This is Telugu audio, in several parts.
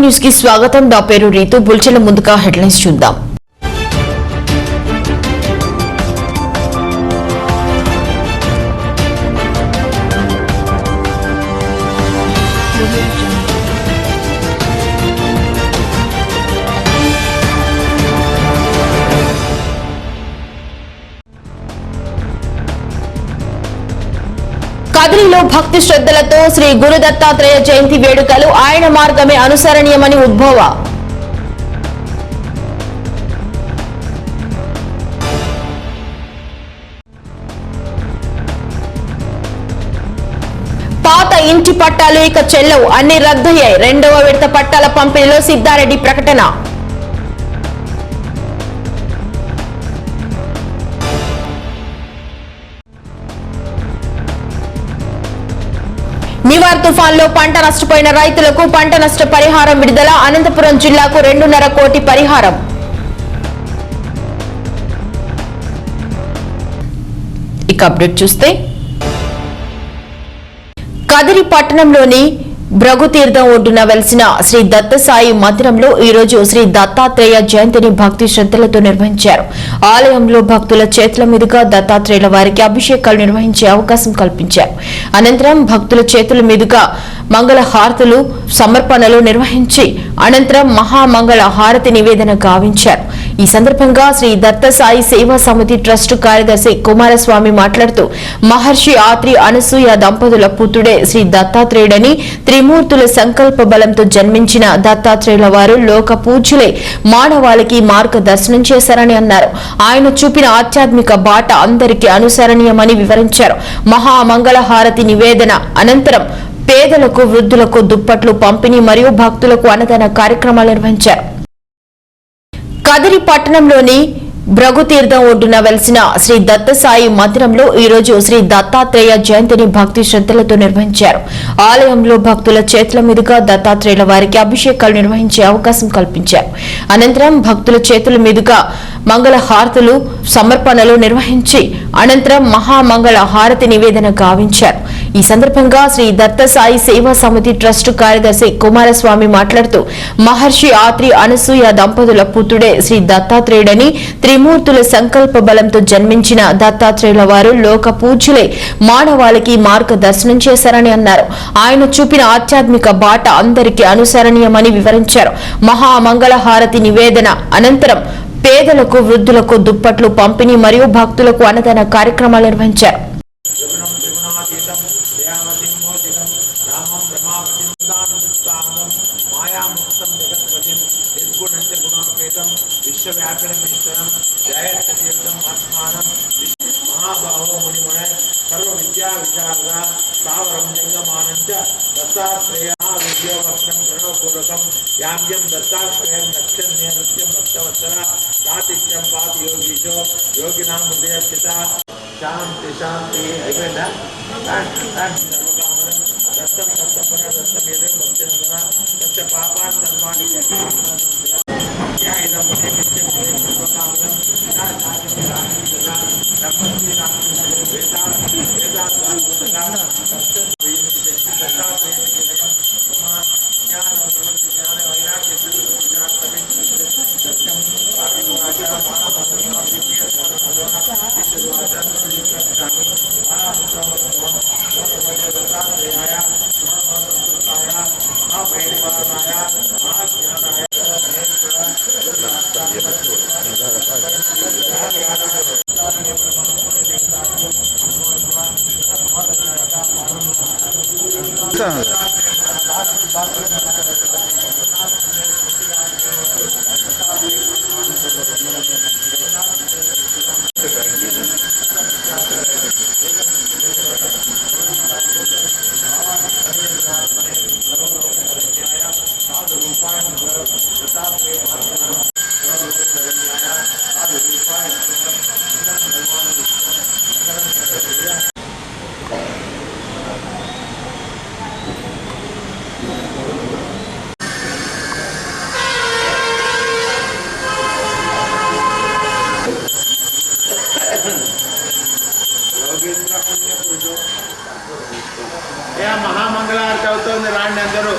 న్యూస్ కి స్వాగతం. నా పేరు రీతు. బుల్చెల ముందుగా హెడ్లైన్స్ చూద్దాం. కదిరిలో భక్తి శ్రద్ధలతో శ్రీ గురు దత్తాత్రేయ జయంతి వేడుకలు. ఆయన మార్గమే అనుసరణీయమని ఉద్భవ. పాత ఇంటి పట్టాలు ఇక చెల్లవు, అన్ని రద్దయ్యాయి. 2వ విడత పట్టాల పంపిణీలో సిద్ధారెడ్డి ప్రకటన. నివార్ తుఫాన్లో పంట నష్టపోయిన రైతులకు పంట నష్ట పరిహారం విడుదల. అనంతపురం జిల్లాకు 2.5 కోటి పరిహారం. ఇక అప్డేట్ చూస్తే, కదిరి పట్టణంలోని భృగుతీర్థం ఒడ్డున వెలిసిన శ్రీ దత్తసాయి మందిరంలో ఈ రోజు శ్రీ దత్తాత్రేయ జయంతిని భక్తి శ్రద్ధలతో నిర్వహించారు. ఆలయంలో భక్తుల చేతుల మీదుగా దత్తాత్రేయుల వారికి అభిషేకాలు నిర్వహించే అవకాశం కల్పించారు. అనంతరం భక్తుల చేతుల మీదుగా మంగళ హారతులు సమర్పణలు నిర్వహించి అనంతరం మహామంగళ హారతి నివేదన గావించారు. ఈ సందర్భంగా శ్రీ దత్తసాయి సేవా సమితి ట్రస్ట్ కార్యదర్శి కుమారస్వామి మాట్లాడుతూ, మహర్షి ఆత్రి అనసూయ దంపతుల పుత్రుడే శ్రీ దత్తాత్రేయుడని, త్రిమూర్తుల సంకల్ప బలంతో జన్మించిన దత్తాత్రేయుల వారు లోక పూజ్యులై మానవాళికి మార్గదర్శనం చేశారని అన్నారు. ఆయన చూపిన ఆధ్యాత్మిక బాట అందరికీ అనుసరణీయమని వివరించారు. మహామంగళ హారతి నివేదన అనంతరం పేదలకు, వృద్ధులకు దుప్పట్లు పంపిణీ మరియు భక్తులకు అన్నదాన కార్యక్రమాలు నిర్వహించారు. కదిరి పట్టణంలోని భృగుతీర్థం ఒడ్డున వెలిసిన శ్రీ దత్తసాయి మందిరంలో ఈ రోజు శ్రీ దత్తాత్రేయ జయంతిని భక్తి శ్రద్ధలతో నిర్వహించారు. ఆలయంలో భక్తుల చేతుల మీదుగా దత్తాత్రేయుల వారికి అభిషేకాలు నిర్వహించే అవకాశం కల్పించారు. అనంతరం భక్తుల చేతుల మీదుగా మంగళ హారతులు సమర్పణలు నిర్వహించి అనంతరం మహామంగళ హారతి నివేదన గావించారు. ఈ సందర్భంగా శ్రీ దత్తసాయి సేవా సమితి ట్రస్ట్ కార్యదర్శి కుమారస్వామి మాట్లాడుతూ, మహర్షి ఆత్రి అనసూయ దంపతుల పుత్రుడే శ్రీ దత్తాత్రేయుడని, త్రిమూర్తుల సంకల్ప బలంతో జన్మించిన దత్తాత్రేయుల వారు లోక పూజ్యులై మానవాళికి మార్గదర్శనం చేశారని అన్నారు. ఆయన చూపిన ఆధ్యాత్మిక బాట అందరికీ అనుసరణీయమని వివరించారు. మహామంగళ హారతి నివేదన అనంతరం పేదలకు, వృద్ధులకు దుప్పట్లు పంపిణీ మరియు భక్తులకు అన్నదాన కార్యక్రమాలు నిర్వహించారు. శాంతి శాంతి అయిపోయిందా? దత్తం దత్తపన దత్తం ఏదో భక్తినందన దత్త పాపా సర్వాణి మహామంగళారతి అవుతుంది, రాండి అందరూ.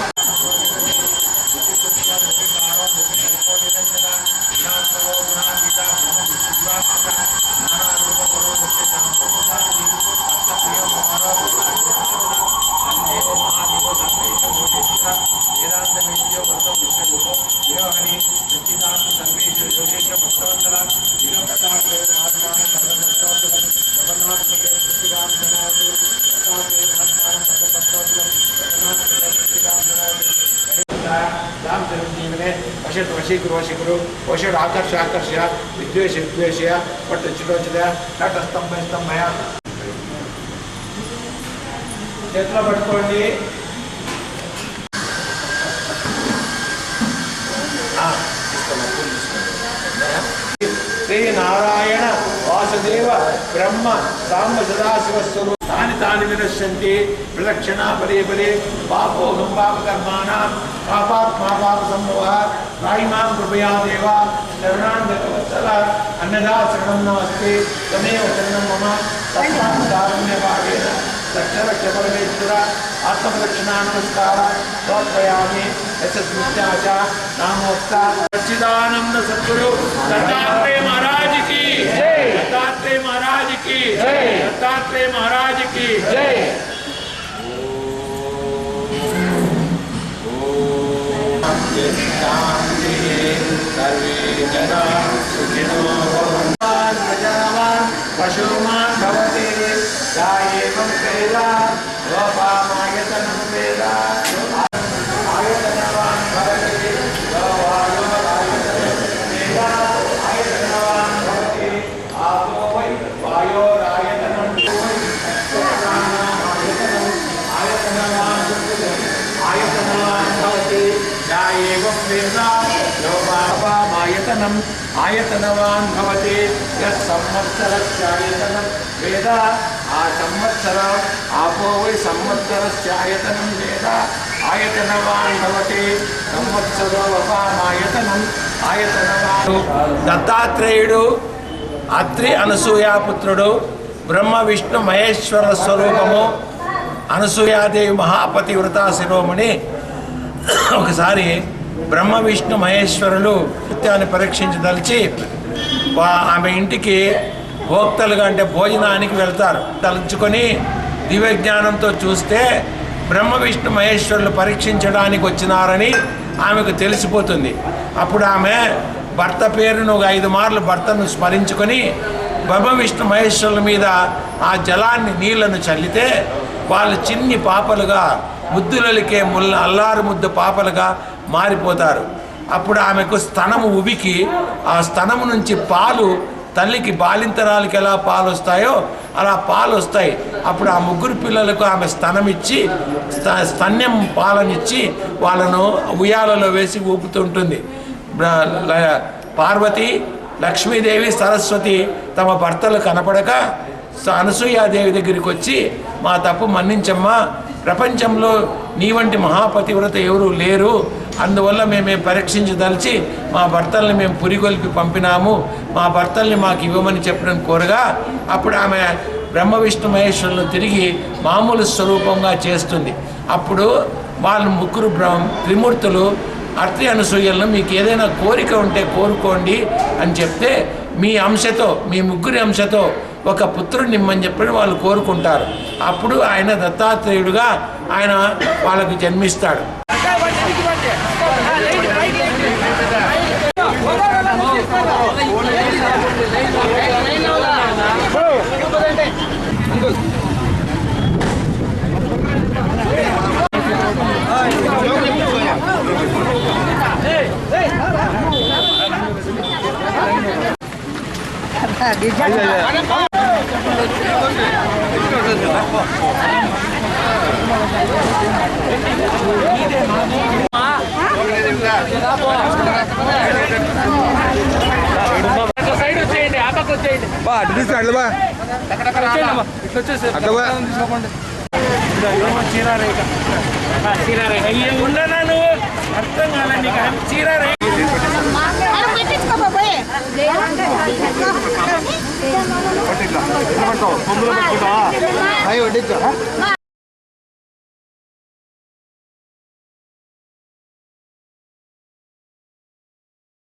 వశీకరు వశుడు ఆకర్ష విద్వేష పట్టు చిరోచిద నట స్తంభయ చేతిలో పట్టుకోండి. శ్రీ నారాయణ వాసుదేవ బ్రహ్మ సాంబ సదాశివ స్వరూప తాని వినశ్యంతి ప్రదక్షిణ పదే పాపోహం పాపకర్మాణం పాపాత్మా సంభవ రాయిమాం కృపయా దేవ శరణాంగతవత్సల అన్నదా శరణం నమస్తే తమేవ శరణం మమ తస్మాత్ కారుణ్యభావేన రక్ష పరమేశ్వర ఆత్మరక్షణ నమస్కార సమర్పయామి. యశస్మిత్యాచ నామోక్త సచ్చిదానంద సద్గురు దత్తాత్రేయ మహారాజ్ కి జై, దత్తాత్రేయ మహారాజ్ కి జై, దత్తాత్రేయ మహారాజ్ కి జై. సర్వే జనా సుఖినో భవంతు. పశుమాన్ భవతి యాయేవం వేద లోపామాయతనం వేద ఆయతనవాన్ భవతి ఆయతనవాన్ భవతి ఆపో వై వాయోరాయతనం ఆయతనవాన్ భవతి యాయేవం వేద లోపామాయతనం ఆయతనవాన్ భవతి యత్ సంవత్సరస్యాయతనం వేద ఆ సంవత్సర ఆపో వై సంవత్సరస్యాయతనం వేద ఆయతనవాన్ భవతి సంవత్సరోపమాయతనం ఆయతనవాన్. దత్తాత్రేయుడు అత్రి అనసూయాపుత్రుడు, బ్రహ్మ విష్ణు మహేశ్వర స్వరూపము, అనసూయాదేవి మహాపతివ్రత శిరోమణి. ఒకసారి బ్రహ్మ విష్ణు మహేశ్వరులు నృత్యాన్ని పరీక్షించదలిచి ఆమె ఇంటికి భోక్తలుగా అంటే భోజనానికి వెళ్తారు. తలుచుకొని దివ్యజ్ఞానంతో చూస్తే బ్రహ్మ విష్ణు మహేశ్వరులు పరీక్షించడానికి వచ్చినారని ఆమెకు తెలిసిపోతుంది. అప్పుడు ఆమె భర్త పేరును ఒక 5 మార్లు భర్తను స్మరించుకొని బ్రహ్మ విష్ణు మహేశ్వరుల మీద ఆ జలాన్ని నీళ్లను చల్లితే వాళ్ళు చిన్ని పాపలుగా ముద్దులలికే అల్లారు ముద్దు పాపలుగా మారిపోతారు. అప్పుడు ఆమెకు స్తనము ఉబికి ఆ స్తనము నుంచి పాలు తల్లికి బాలింతరాలకి ఎలా పాలు వస్తాయో అలా పాలు వస్తాయి. అప్పుడు ఆ 3 పిల్లలకు ఆమె స్తనమిచ్చి స్తన్యం పాలనిచ్చి వాళ్ళను ఉయ్యాలలో వేసి ఊపుతుంటుంది. పార్వతి, లక్ష్మీదేవి, సరస్వతి తమ భర్తలు కనపడక అనసూయాదేవి దగ్గరికి వచ్చి మా తప్పు మన్నించమ్మా, ప్రపంచంలో నీ వంటి మహాపతివ్రత ఎవరు లేరు, అందువల్ల మేమే పరీక్షించదలిచి మా భర్తల్ని మేము పురిగొల్పి పంపినాము, మా భర్తల్ని మాకు ఇవ్వమని చెప్పడం కోరగా అప్పుడు ఆమె బ్రహ్మ విష్ణు మహేశ్వరులను తిరిగి మామూలు స్వరూపంగా చేస్తుంది. అప్పుడు వాళ్ళు 3 త్రిమూర్తులు అత్రి అనసూయలను మీకు ఏదైనా కోరిక ఉంటే కోరుకోండి అని చెప్తే మీ అంశతో మీ 3 అంశతో ఒక పుత్రుడిని ఇమ్మని చెప్పి వాళ్ళు కోరుకుంటారు. అప్పుడు ఆయన దత్తాత్రేయుడుగా ఆయన వాళ్ళకు జన్మిస్తాడు. సైడ్ వచ్చేయండి, ఆ పక్క వచ్చేయండి. చీరారేఖ ఉండనా నువ్వు అర్థం కాల నీకు చీరారేఖ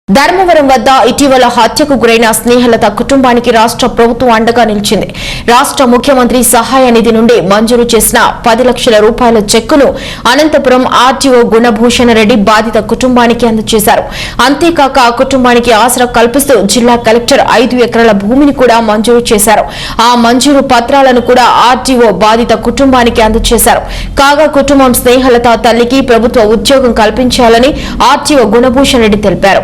ధర్మవరం వద్ద ఇటీవల హత్యకు గురైన స్నేహలత కుటుంబానికి రాష్ట్ర ప్రభుత్వం అండగా నిలిచింది. రాష్ట్ర ముఖ్యమంత్రి సహాయ నిధి నుండి మంజూరు చేసిన 10 లక్షల రూపాయల చెక్కును అనంతపురం ఆర్టీఓ గుణభూషణ రెడ్డి బాధిత కుటుంబానికి అందజేశారు. అంతేకాక ఆ కుటుంబానికి ఆసరా కల్పిస్తూ జిల్లా కలెక్టర్ 5 ఎకరాల భూమిని కూడా మంజూరు చేశారు. ఆ మంజూరు పత్రాలను కూడా ఆర్టీఓ బాధిత కుటుంబానికి అందజేశారు. కాగా కుటుంబం స్నేహలత తల్లికి ప్రభుత్వ ఉద్యోగం కల్పించాలని ఆర్టీఓ గుణభూషణ రెడ్డి తెలిపారు.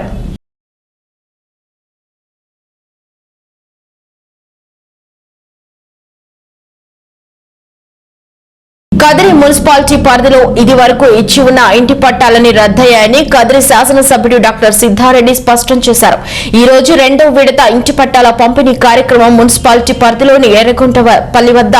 కదిరి మున్సిపాలిటీ పరిధిలో ఇది వరకు ఇచ్చి ఉన్న ఇంటి పట్టాలని రద్దయ్యాయని కదిరి శాసనసభ్యుడు డాక్టర్ సిద్ధారెడ్డి స్పష్టం చేశారు. ఈ రోజు రెండవ విడత ఇంటి పట్టాల పంపిణీ కార్యక్రమం మున్సిపాలిటీ పరిధిలోని ఎర్రగుంటపల్లి వద్ద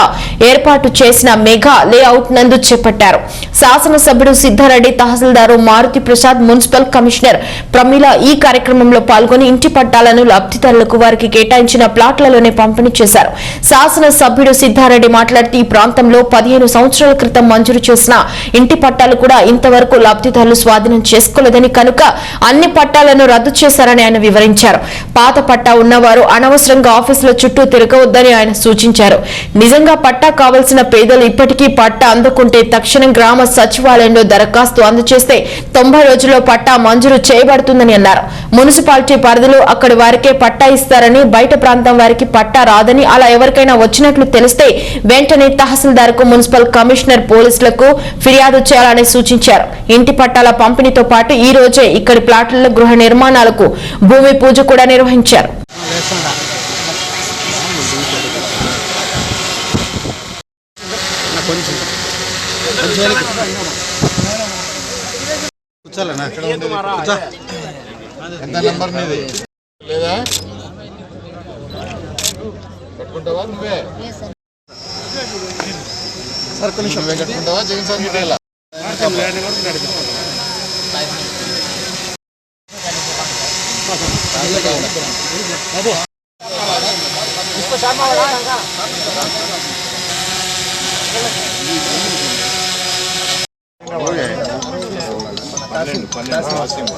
ఏర్పాటు చేసిన మెగా లేఅవుట్ నందు చేపట్టారు. శాసనసభ్యుడు సిద్ధారెడ్డి, తహసీల్దారు మారుతి ప్రసాద్, మున్సిపల్ కమిషనర్ ప్రమీల ఈ కార్యక్రమంలో పాల్గొని ఇంటి పట్టాలను లబ్ధిదారులకు వారికి కేటాయించిన ప్లాట్లలోనే పంపిణీ చేశారు. శాసనసభ్యుడు సిద్ధారెడ్డి మాట్లాడుతూ ఈ ప్రాంతంలో 15 సంవత్సరాల క్రితం మంజూరు చేసిన ఇంటి పట్టాలు కూడా ఇంతవరకు లబ్ధిదారులు స్వాధీనం చేసుకోలేదని, కనుక అన్ని పట్టాలను రద్దు చేశారని ఆయన వివరించారు. పాత పట్టా ఉన్నవారు అనవసరంగా ఆఫీసుల చుట్టూ తిరగవద్దని ఆయన సూచించారు. నిజంగా పట్టా కావాల్సిన పేదలు ఇప్పటికీ పట్టా అందుకుంటే తక్షణం గ్రామ సచివాలయంలో దరఖాస్తు అందజేస్తే 90 రోజుల్లో పట్టా మంజూరు చేయబడుతుందని అన్నారు. మున్సిపాలిటీ పరిధిలో అక్కడి వారికే పట్టా ఇస్తారని, బయట ప్రాంతం వారికి పట్టా రాదని, అలా ఎవరికైనా వచ్చినట్లు తెలిస్తే వెంటనే తహసీల్దార్కు, మున్సిపల్ కమిషనర్, పోలీసులకు ఫిర్యాదు చేయాలని సూచించారు. ఇంటి పట్టాల పంపిణీతో పాటు ఈ రోజే ఇక్కడి ప్లాట్లలో గృహ నిర్మాణాలకు భూమి పూజ కూడా నిర్వహించారు. సార్ కొంచెం కట్టుకుంటావా జగన్ సార్ మీటింగ్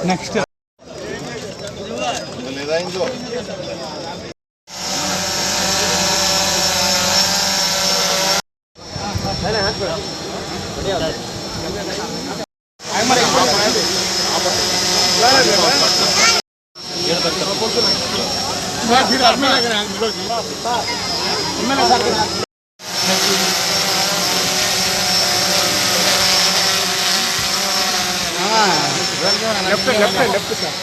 నెక్స్ట్ లేదా ఇంకో లెఫ్ట్ సార్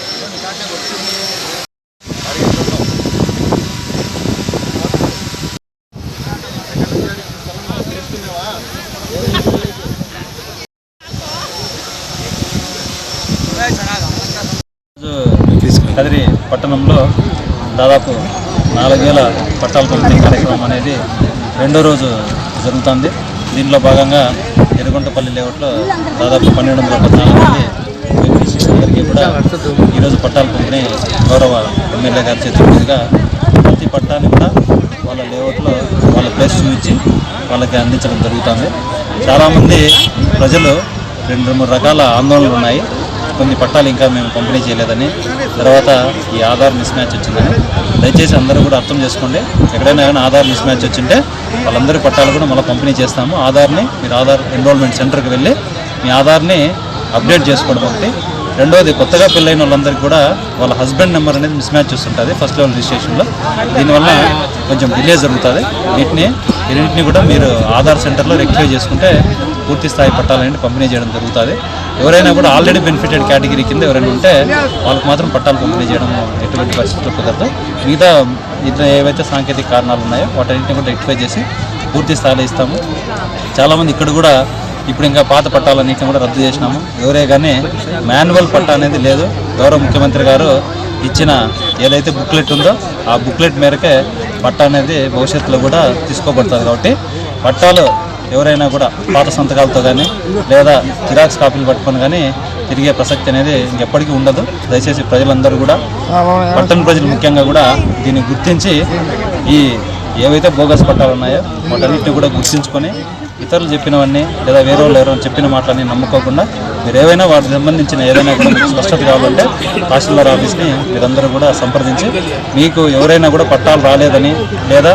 కదిరి పట్టణంలో దాదాపు 4000 పట్టాల పంపిణీ కార్యక్రమం అనేది రెండో రోజు జరుగుతుంది. దీనిలో భాగంగా ఎర్రగుంటపల్లి లేఅవుట్లో దాదాపు 1214 మంది అందరికీ కూడా ఈరోజు పట్టాల పంపిణీ గౌరవ ఎమ్మెల్యే గారి చేతుల మీదుగా ప్రతి పట్టాన్ని కూడా వాళ్ళ లేఅవుట్లో వాళ్ళ ప్లేస్ చూపించి వాళ్ళకి అందించడం జరుగుతుంది. చాలామంది ప్రజలు 2-3 రకాల ఆందోళనలు ఉన్నాయి. కొన్ని పట్టాలు ఇంకా మేము పంపిణీ చేయలేదని, తర్వాత ఈ ఆధార్ మిస్ మ్యాచ్ వచ్చిందని. దయచేసి అందరూ కూడా అర్థం చేసుకోండి. ఎక్కడైనా కానీ ఆధార్ మిస్ మ్యాచ్ వచ్చింటే వాళ్ళందరి పట్టాలు కూడా మళ్ళీ పంపిణీ చేస్తాము. ఆధార్ని మీరు ఆధార్ ఎన్రోల్మెంట్ సెంటర్కి వెళ్ళి మీ ఆధార్ని అప్డేట్ చేసుకోవడం ఒకటి. రెండోది, కొత్తగా పెళ్ళైన వాళ్ళందరికీ కూడా వాళ్ళ హస్బెండ్ నెంబర్ అనేది మిస్ మ్యాచ్ వస్తుంటుంది ఫస్ట్ లెవెల్ రిజిస్ట్రేషన్లో. దీనివల్ల కొంచెం డిలే జరుగుతుంది. వీటిని కూడా మీరు ఆధార్ సెంటర్లో రెక్టిఫై చేసుకుంటే పూర్తి స్థాయి పట్టాలనేది పంపిణీ చేయడం జరుగుతుంది. ఎవరైనా కూడా ఆల్రెడీ బెనిఫిటెడ్ కేటగిరీ కింద ఎవరైనా ఉంటే వాళ్ళకి మాత్రం పట్టాలు పంపిణీ చేయడం ఎటువంటి పరిస్థితుల్లో కుదరదు. మిగతా ఇట్లా ఏవైతే సాంకేతిక కారణాలు ఉన్నాయో వాటన్నింటినీ కూడా రెక్టిఫై చేసి పూర్తి స్థాయిలో ఇస్తాము. చాలామంది ఇక్కడ కూడా ఇప్పుడు ఇంకా పాత పట్టాలన్నింటినీ కూడా రద్దు చేసినాము. ఎవరే కానీ మాన్యువల్ పట్టా అనేది లేదు. గౌరవ ముఖ్యమంత్రి గారు ఇచ్చిన ఏదైతే బుక్లెట్ ఉందో ఆ బుక్లెట్ మేరకే పట్టా అనేది భవిష్యత్తులో కూడా తీసుకోబడుతుంది. కాబట్టి పట్టాలు ఎవరైనా కూడా పాత సంతకాలతో కానీ లేదా జిరాక్స్ కాపీలు పట్టుకొని కానీ తిరిగే ప్రసక్తి అనేది ఇంకెప్పటికీ ఉండదు. దయచేసి ప్రజలందరూ కూడా, పట్టణ ప్రజలు ముఖ్యంగా కూడా దీన్ని గుర్తించి ఈ ఏవైతే బోగస్ పట్టాలు ఉన్నాయో వాటన్నిటిని కూడా గుర్తించుకొని ఇతరులు చెప్పినవన్నీ లేదా వేరే వాళ్ళు ఎవరైనా చెప్పిన మాటలని నమ్ముకోకుండా మీరు ఏవైనా వాటికి సంబంధించిన ఏదైనా కూడా మీకు స్పష్టత కావాలంటే తహసీల్దార్ ఆఫీస్ని మీరందరూ కూడా సంప్రదించి, మీకు ఎవరైనా కూడా పట్టాలు రాలేదని లేదా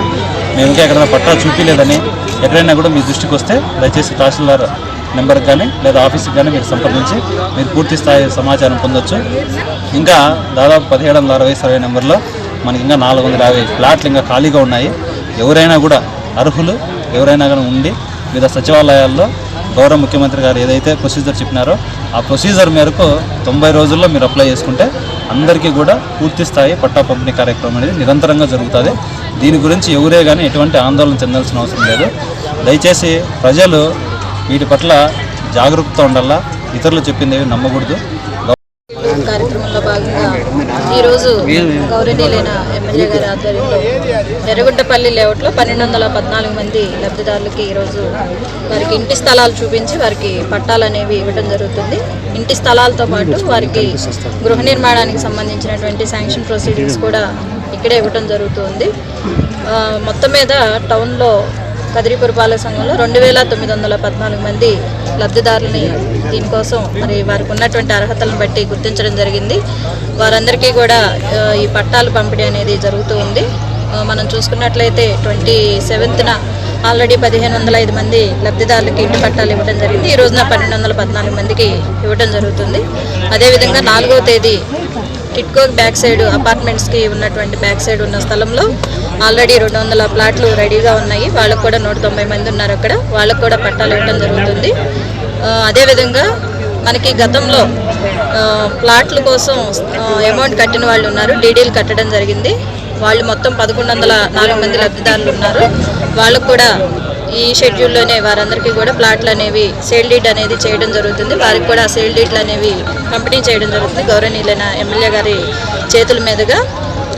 మేము ఇంకా ఎక్కడైనా పట్టాలు చూపించలేదని ఎక్కడైనా కూడా మీ దృష్టికి వస్తే దయచేసి తహసీల్దార్ నెంబర్కి కానీ లేదా ఆఫీస్కి కానీ మీరు సంప్రదించి మీరు పూర్తి స్థాయి సమాచారం పొందొచ్చు. ఇంకా దాదాపు 1760 సర్వే నెంబర్లో మనకి ఇంకా 450 ఫ్లాట్లు ఇంకా ఖాళీగా ఉన్నాయి. ఎవరైనా కూడా అర్హులు ఎవరైనా కానీ ఉండి వివిధ సచివాలయాల్లో గౌరవ ముఖ్యమంత్రి గారు ఏదైతే ప్రొసీజర్ చెప్పినారో ఆ ప్రొసీజర్ మేరకు 90 రోజుల్లో మీరు అప్లై చేసుకుంటే అందరికీ కూడా పూర్తి స్థాయి పట్టా పంపిణీ కార్యక్రమం అనేది నిరంతరంగా జరుగుతుంది. దీని గురించి ఎవరే కానీ ఎటువంటి ఆందోళన చెందాల్సిన అవసరం లేదు. దయచేసి ప్రజలు వీటి పట్ల జాగరూకత ఉండాలా, ఇతరులు చెప్పింది నమ్మకూడదు. కార్యక్రమంలో భాగంగా ఈరోజు గౌరవనీయులైన ఎమ్మెల్యే గారి ఆధ్వర్యంలో ఎర్రగుంటపల్లి లేఅవుట్లో 1214 మంది లబ్ధిదారులకి ఈరోజు వారికి ఇంటి స్థలాలు చూపించి వారికి పట్టాలు అనేవి ఇవ్వడం జరుగుతుంది. ఇంటి స్థలాలతో పాటు వారికి గృహ నిర్మాణానికి సంబంధించినటువంటి శాంక్షన్ ప్రొసీడింగ్స్ కూడా ఇక్కడే ఇవ్వడం జరుగుతుంది. మొత్తం మీద టౌన్లో కదిరి పురపాలక సంఘంలో 2914 మంది లబ్ధిదారులని దీనికోసం మరి వారికి ఉన్నటువంటి అర్హతలను బట్టి గుర్తించడం జరిగింది. వారందరికీ కూడా ఈ పట్టాలు పంపిణీ అనేది జరుగుతూ ఉంది. మనం చూసుకున్నట్లయితే 27న ఆల్రెడీ 1505 మంది లబ్ధిదారులకి ఇంటి పట్టాలు ఇవ్వడం జరిగింది. ఈ రోజున 1214 మందికి ఇవ్వడం జరుగుతుంది. అదేవిధంగా 4వ తేదీ టిట్కో బ్యాక్ సైడ్ అపార్ట్మెంట్స్కి ఉన్నటువంటి బ్యాక్ సైడ్ ఉన్న స్థలంలో ఆల్రెడీ 200 ప్లాట్లు రెడీగా ఉన్నాయి. వాళ్ళకు కూడా 190 మంది ఉన్నారు అక్కడ, వాళ్ళకు కూడా పట్టాలు ఇవ్వడం జరుగుతుంది. అదేవిధంగా మనకి గతంలో ప్లాట్ల కోసం అమౌంట్ కట్టిన వాళ్ళు ఉన్నారు, డీడీలు కట్టడం జరిగింది. వాళ్ళు మొత్తం 1104 మంది లబ్ధిదారులు ఉన్నారు. వాళ్ళకు కూడా ఈ షెడ్యూల్లోనే వారందరికీ కూడా ప్లాట్లు అనేవి సేల్ డీడ్ అనేది చేయడం జరుగుతుంది. వారికి కూడా సేల్ డీడ్లు అనేవి పంపిణీ చేయడం జరుగుతుంది గౌరవనీయులైన ఎమ్మెల్యే గారి చేతుల మీదుగా.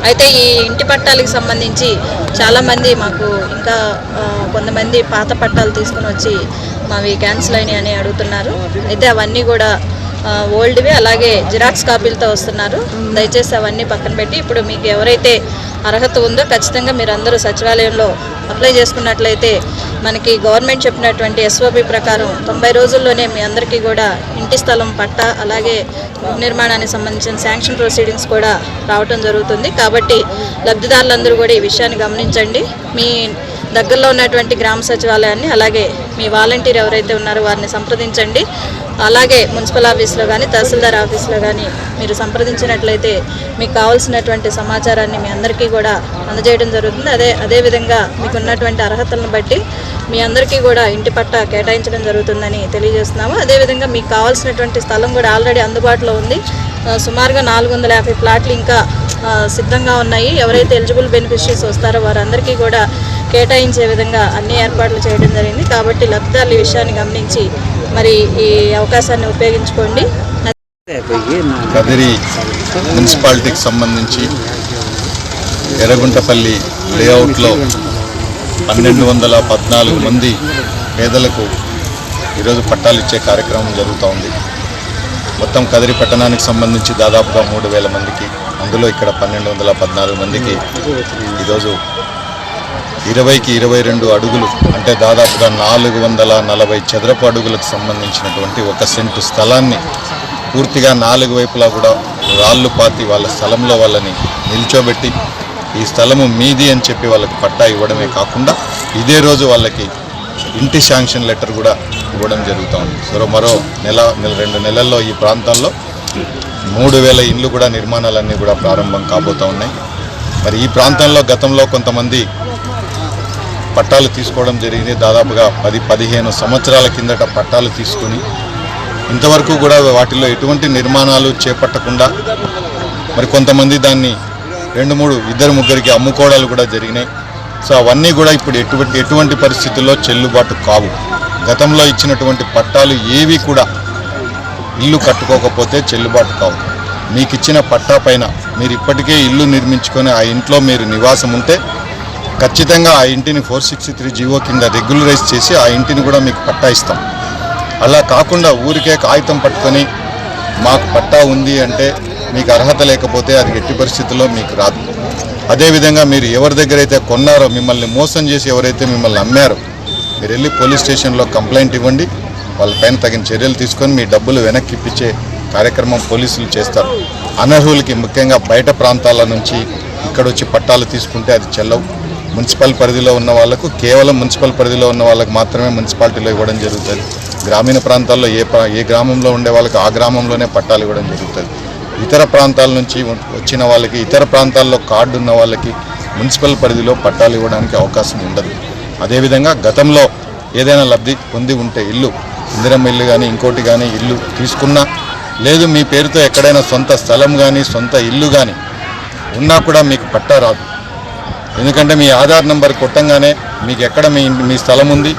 అయితే ఈ ఇంటి పట్టాలకు సంబంధించి చాలామంది మాకు ఇంకా కొంతమంది పాత పట్టాలు తీసుకుని వచ్చి మావి క్యాన్సిల్ అయినాయి అని అడుగుతున్నారు. అయితే అవన్నీ కూడా ఓల్డ్వి అలాగే జిరాక్స్ కాపీలతో వస్తున్నారు. దయచేసి అవన్నీ పక్కన పెట్టి ఇప్పుడు మీకు ఎవరైతే అర్హత ఉందో ఖచ్చితంగా మీరు అందరూ సచివాలయంలో అప్లై చేసుకున్నట్లయితే మనకి గవర్నమెంట్ చెప్పినటువంటి SOP ప్రకారం 90 రోజుల్లోనే మీ అందరికీ కూడా ఇంటి స్థలం పట్టా అలాగే నిర్మాణానికి సంబంధించిన శాంక్షన్ ప్రొసీడింగ్స్ కూడా రావటం జరుగుతుంది. కాబట్టి లబ్ధిదారులందరూ కూడా ఈ విషయాన్ని గమనించండి. మీ దగ్గరలో ఉన్నటువంటి గ్రామ సచివాలయాన్ని అలాగే మీ వాలంటీర్ ఎవరైతే ఉన్నారో వారిని సంప్రదించండి. అలాగే మున్సిపల్ ఆఫీస్లో కానీ తహసీల్దార్ ఆఫీస్లో కానీ మీరు సంప్రదించినట్లయితే మీకు కావాల్సినటువంటి సమాచారాన్ని మీ అందరికీ కూడా అందజేయడం జరుగుతుంది. అదేవిధంగా మీకు ఉన్నటువంటి అర్హతలను బట్టి మీ అందరికీ కూడా ఇంటి పట్టా కేటాయించడం జరుగుతుందని తెలియజేస్తున్నాము. అదేవిధంగా మీకు కావాల్సినటువంటి స్థలం కూడా ఆల్రెడీ అందుబాటులో ఉంది. సుమారుగా 450 ప్లాట్లు ఇంకా సిద్ధంగా ఉన్నాయి. ఎవరైతే ఎలిజిబుల్ బెనిఫిషరీస్ వస్తారో వారందరికీ కూడా కేటాయించే విధంగా అన్ని ఏర్పాట్లు చేయడం జరిగింది. కాబట్టి లబ్ధిదారుల విషయాన్ని గమనించి మరి ఈ అవకాశాన్ని ఉపయోగించుకోండి. కదిరి మున్సిపాలిటీకి సంబంధించి ఎర్రగుంటపల్లి లేఅవుట్లో 1214 మంది పేదలకు ఈరోజు పట్టాలు ఇచ్చే కార్యక్రమం జరుగుతూ ఉంది. మొత్తం కదిరి పట్టణానికి సంబంధించి దాదాపుగా 3000 మందికి, అందులో ఇక్కడ 1214 మందికి ఈరోజు 20కి 22 అడుగులు అంటే దాదాపుగా 440 చదరపు అడుగులకు సంబంధించినటువంటి 1 సెంటు స్థలాన్ని పూర్తిగా 4 వైపులా కూడా రాళ్ళు పాతి వాళ్ళ స్థలంలో వాళ్ళని నిల్చోబెట్టి ఈ స్థలము మీది అని చెప్పి వాళ్ళకి పట్టా ఇవ్వడమే కాకుండా ఇదే రోజు వాళ్ళకి ఇంటి శాంక్షన్ లెటర్ కూడా ఇవ్వడం జరుగుతుంది. సో మరో నెల 2 నెలల్లో ఈ ప్రాంతంలో 3000 ఇండ్లు కూడా నిర్మాణాలన్నీ కూడా ప్రారంభం కాబోతూ ఉన్నాయి. మరి ఈ ప్రాంతంలో గతంలో కొంతమంది పట్టాలు తీసుకోవడం జరిగింది. దాదాపుగా 10-15 సంవత్సరాల కిందట పట్టాలు తీసుకుని ఇంతవరకు కూడా వాటిలో ఎటువంటి నిర్మాణాలు చేపట్టకుండా మరి కొంతమంది దాన్ని 2-3 అమ్ముకోవడాలు కూడా జరిగినాయి. సో అవన్నీ కూడా ఇప్పుడు ఎటువంటి పరిస్థితుల్లో చెల్లుబాటు కావు. గతంలో ఇచ్చినటువంటి పట్టాలు ఏవి కూడా ఇల్లు కట్టుకోకపోతే చెల్లుబాటు కావు. మీకు ఇచ్చిన పట్టా పైన మీరు ఇప్పటికే ఇల్లు నిర్మించుకొని ఆ ఇంట్లో మీరు నివాసం ఉంటే ఖచ్చితంగా ఆ ఇంటిని 463 జీవో కింద రెగ్యులరైజ్ చేసి ఆ ఇంటిని కూడా మీకు పట్టా ఇస్తాం. అలా కాకుండా ఊరికే కాగితం పట్టుకొని మాకు పట్టా ఉంది అంటే మీకు అర్హత లేకపోతే అది ఎట్టి పరిస్థితుల్లో మీకు రాదు. అదేవిధంగా మీరు ఎవరి దగ్గర అయితే కొన్నారో, మిమ్మల్ని మోసం చేసి ఎవరైతే మిమ్మల్ని అమ్మారో మీరు వెళ్ళి పోలీస్ స్టేషన్లో కంప్లైంట్ ఇవ్వండి. వాళ్ళపైన తగిన చర్యలు తీసుకొని మీ డబ్బులు వెనక్కి ఇప్పించే కార్యక్రమం పోలీసులు చేస్తారు. అనర్హులకి ముఖ్యంగా బయట ప్రాంతాల నుంచి ఇక్కడ వచ్చి పట్టాలు తీసుకుంటే అది చెల్లవు. మున్సిపల్ పరిధిలో ఉన్న వాళ్ళకు కేవలం మున్సిపల్ పరిధిలో ఉన్న వాళ్ళకు మాత్రమే మున్సిపాలిటీలో ఇవ్వడం జరుగుతుంది. గ్రామీణ ప్రాంతాల్లో ఏ గ్రామంలో ఉండే వాళ్ళకి ఆ గ్రామంలోనే పట్టాలు ఇవ్వడం జరుగుతుంది. ఇతర ప్రాంతాల నుంచి వచ్చిన వాళ్ళకి, ఇతర ప్రాంతాల్లో కార్డు ఉన్న వాళ్ళకి మున్సిపల్ పరిధిలో పట్టాలు ఇవ్వడానికి అవకాశం ఉండదు. అదేవిధంగా గతంలో ఏదైనా లబ్ధి పొంది ఉంటే ఇల్లు, ఇందిరమ్మ ఇల్లు కానీ ఇంకోటి కానీ ఇల్లు తీసుకున్నా, లేదు మీ పేరుతో ఎక్కడైనా సొంత స్థలం కానీ సొంత ఇల్లు కానీ ఉన్నా కూడా మీకు పట్టా రాదు. ఎందుకంటే మీ ఆధార్ నెంబర్ కొట్టంగానే మీకు ఎక్కడ మీ స్థలం ఉంది,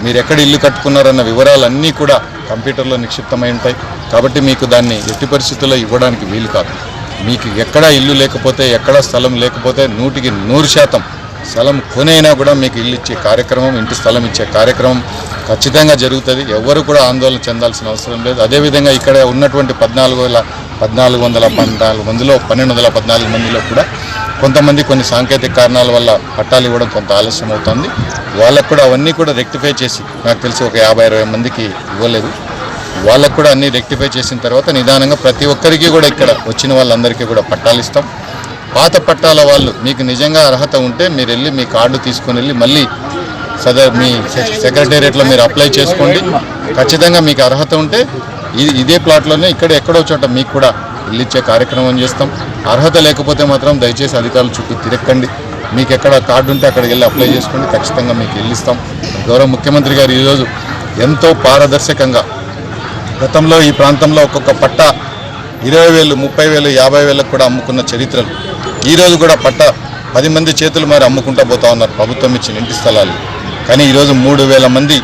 మీరు ఎక్కడ ఇల్లు కట్టుకున్నారన్న వివరాలన్నీ కూడా కంప్యూటర్లో నిక్షిప్తమై ఉంటాయి. కాబట్టి మీకు దాన్ని ఎట్టి పరిస్థితుల్లో ఇవ్వడానికి వీలు కాదు. మీకు ఎక్కడా ఇల్లు లేకపోతే, ఎక్కడా స్థలం లేకపోతే 100% స్థలం కొనైనా కూడా మీకు ఇల్లు ఇచ్చే కార్యక్రమం, ఇంటి స్థలం ఇచ్చే కార్యక్రమం ఖచ్చితంగా జరుగుతుంది. ఎవరు కూడా ఆందోళన చెందాల్సిన అవసరం లేదు. అదేవిధంగా ఇక్కడ ఉన్నటువంటి 1414 మందిలో 1214 మందిలో కూడా కొంతమంది కొన్ని సాంకేతిక కారణాల వల్ల పట్టాలు ఇవ్వడం కొంత ఆలస్యం అవుతుంది. వాళ్ళకు కూడా అవన్నీ కూడా రెక్టిఫై చేసి, నాకు తెలిసి ఒక 50-60 మందికి ఇవ్వలేదు, వాళ్ళకు కూడా అన్నీ రెక్టిఫై చేసిన తర్వాత నిదానంగా ప్రతి ఒక్కరికి కూడా ఇక్కడ వచ్చిన వాళ్ళందరికీ కూడా పట్టాలు ఇస్తాం. పాత పట్టాల వాళ్ళు మీకు నిజంగా అర్హత ఉంటే మీరు వెళ్ళి మీ కార్డు తీసుకొని వెళ్ళి మళ్ళీ మీ సెక్రటేరియట్లో మీరు అప్లై చేసుకోండి. ఖచ్చితంగా మీకు అర్హత ఉంటే ఇదే ప్లాట్లోనే ఇక్కడ ఎక్కడో చోట మీకు కూడా ఇల్లు ఇచ్చే కార్యక్రమం చేస్తాం. అర్హత లేకపోతే మాత్రం దయచేసి అధికారుల చుట్టూ తిరగండి. మీకు ఎక్కడ కార్డు ఉంటే అక్కడికి వెళ్ళి అప్లై చేసుకోండి. ఖచ్చితంగా మీకు ఇల్లు ఇస్తాం. గౌరవ ముఖ్యమంత్రి గారు ఈరోజు ఎంతో పారదర్శకంగా, గతంలో ఈ ప్రాంతంలో ఒక్కొక్క పట్టా 20,000, 30,000, 50,000 కూడా అమ్ముకున్న చరిత్రలు, ఈరోజు కూడా పట్టా 10 మంది చేతులు మరి అమ్ముకుంటూ పోతా ఉన్నారు ప్రభుత్వం ఇచ్చిన ఇంటి స్థలాలు. కానీ ఈరోజు 3,000 మంది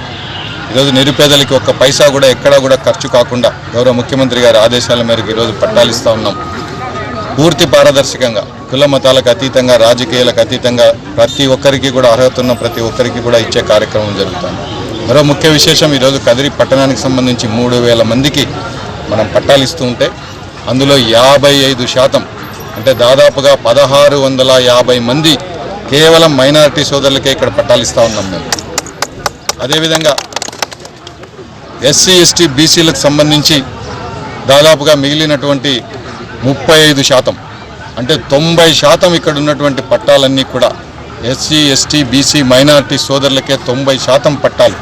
ఈరోజు నిరుపేదలకి ఒక్క పైసా కూడా ఎక్కడా కూడా ఖర్చు కాకుండా గౌరవ ముఖ్యమంత్రి గారి ఆదేశాల మేరకు ఈరోజు పట్టాలు ఇస్తూ ఉన్నాం. పూర్తి పారదర్శకంగా, కుల మతాలకు అతీతంగా, రాజకీయాలకు అతీతంగా ప్రతి ఒక్కరికి కూడా అర్హత ఉన్న ప్రతి ఒక్కరికి కూడా ఇచ్చే కార్యక్రమం జరుగుతుంది. మరో ముఖ్య విశేషం, ఈరోజు కదిరి పట్టణానికి సంబంధించి 3,000 మందికి మనం పట్టాలు ఇస్తూ ఉంటే అందులో 55% అంటే దాదాపుగా 1,650 మంది కేవలం మైనారిటీ సోదరులకే ఇక్కడ పట్టాలు ఇస్తూ ఉన్నాం మేము. అదేవిధంగా ఎస్సీ, ఎస్టీ, బీసీలకు సంబంధించి దాదాపుగా మిగిలినటువంటి 35% అంటే 90% ఇక్కడ ఉన్నటువంటి పట్టాలన్నీ కూడా ఎస్సీ, ఎస్టీ, బీసీ, మైనారిటీ సోదరులకే 90% పట్టాలు.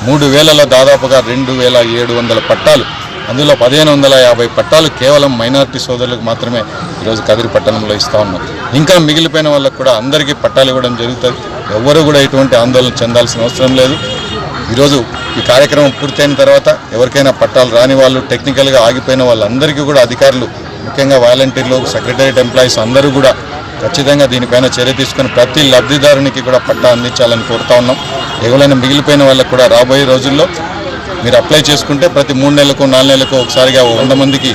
3,000లో దాదాపుగా 2,700 పట్టాలు, అందులో 1,550 పట్టాలు కేవలం మైనారిటీ సోదరులకు మాత్రమే ఈరోజు కదిరి పట్టణంలో ఇస్తూ ఉన్నాం. ఇంకా మిగిలిపోయిన వాళ్ళకు కూడా అందరికీ పట్టాలు ఇవ్వడం జరుగుతుంది. ఎవరు కూడా ఎటువంటి ఆందోళన చెందాల్సిన అవసరం లేదు. ఈరోజు ఈ కార్యక్రమం పూర్తయిన తర్వాత ఎవరికైనా పట్టాలు రాని వాళ్ళు, టెక్నికల్గా ఆగిపోయిన వాళ్ళందరికీ కూడా అధికారులు, ముఖ్యంగా వాలంటీర్లు, సెక్రటేరియట్ ఎంప్లాయీస్ అందరూ కూడా ఖచ్చితంగా దీనిపైన చర్య తీసుకుని ప్రతి లబ్ధిదారునికి కూడా పట్టా అందించాలని కోరుతా ఉన్నాం. ఎవరైనా మిగిలిపోయిన వాళ్ళకు కూడా రాబోయే రోజుల్లో మీరు అప్లై చేసుకుంటే ప్రతి 3 నెలలకు 4 నెలలకు ఒకసారిగా 100 మందికి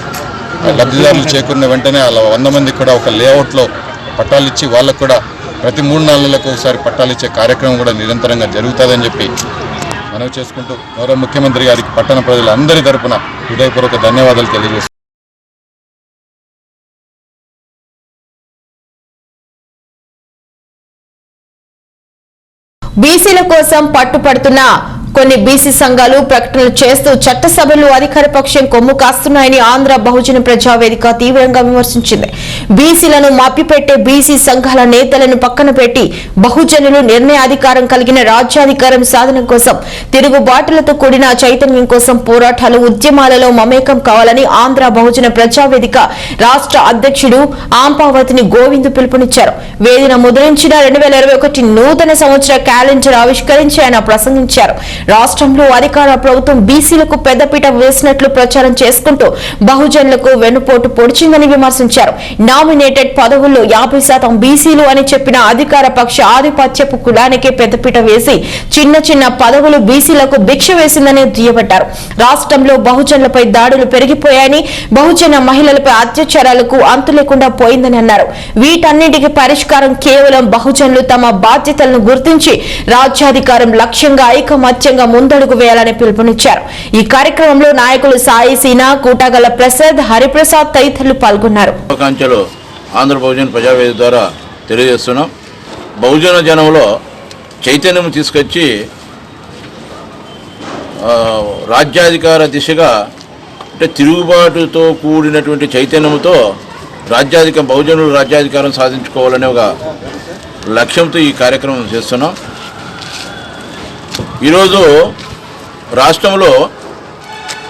లబ్ధిదారులు చేకూరిన వెంటనే అలా 100 మందికి కూడా ఒక లేఅవుట్లో పట్టాలు ఇచ్చి వాళ్ళకు కూడా ప్రతి 3-4 నెలలకు ఒకసారి పట్టాలు ఇచ్చే కార్యక్రమం కూడా నిరంతరంగా జరుగుతుందని చెప్పి మనవి చేసుకుంటూ గౌరవ ముఖ్యమంత్రి గారికి పట్టణ ప్రజలందరి తరపున హృదయపూర్వక ధన్యవాదాలు తెలియజేస్తున్నాను. బీసీల కోసం పట్టుపడుతున్న కొన్ని బీసీ సంఘాలు ప్రకటనలు చేస్తూ చట్టసభలో అధికార పక్షం కొమ్ము కాస్తున్నాయని ఆంధ్ర బహుజన ప్రజావేదిక తీవ్రంగా విమర్శించింది. బీసీలను మభ్యపెట్టే బీసీ సంఘాల నేతలను పక్కన పెట్టి బహుజనులు నిర్ణయాధికారం కలిగిన రాజ్యాధికారం సాధన కోసం, తిరుగుబాటులతో కూడిన చైతన్యం కోసం పోరాటాలు, ఉద్యమాలలో మమేకం కావాలని ఆంధ్ర బహుజన ప్రజావేదిక రాష్ట్ర అధ్యక్షుడు ఆంపావతిని గోవింద్ పిలుపునిచ్చారు. వేదిన ముద్రించిన 2021 నూతన సంవత్సర క్యాలెండర్ ఆవిష్కరించి ఆయన ప్రసంగించారు. రాష్ట్రంలో అధికార ప్రభుత్వం బీసీలకు పెద్దపీట వేసినట్లు ప్రచారం చేసుకుంటూ బహుజనులకు వెన్నుపోటు పొడిచిందని విమర్శించారు. నామినేటెడ్ పదవుల్లో 50% బీసీలు అని చెప్పిన అధికార పక్ష ఆధిపత్యపు కులానికే పెద్దపీట వేసి చిన్న చిన్న పదవులు బీసీలకు భిక్ష వేసిందని దుయ్యబట్టారు. రాష్ట్రంలో బహుజనులపై దాడులు పెరిగిపోయాయని, బహుజన మహిళలపై అత్యాచారాలకు అంతు లేకుండా పోయిందని అన్నారు. వీటన్నింటికి పరిష్కారం కేవలం బహుజనులు తమ బాధ్యతలను గుర్తించి రాజ్యాధికారం లక్ష్యంగా ఐకమత్యంగా ముందడుగు వేయాలని పిలుపునిచ్చారు. ఈ కార్యక్రమంలో నాయకులు సాయి సీనా, కూటగల ప్రసాద్, హరిప్రసాద్ తదితరులు పాల్గొన్నారు. ఆంధ్ర బహుజన ప్రజావేదిక ద్వారా తెలియజేస్తున్నాం. బహుజన జనంలో చైతన్యం తీసుకొచ్చి రాజ్యాధికార దిశగా, అంటే తిరుగుబాటుతో కూడినటువంటి చైతన్యంతో బహుజనులు రాజ్యాధికారం సాధించుకోవాలనే ఒక లక్ష్యంతో ఈ కార్యక్రమం చేస్తున్నాం. ఈరోజు రాష్ట్రంలో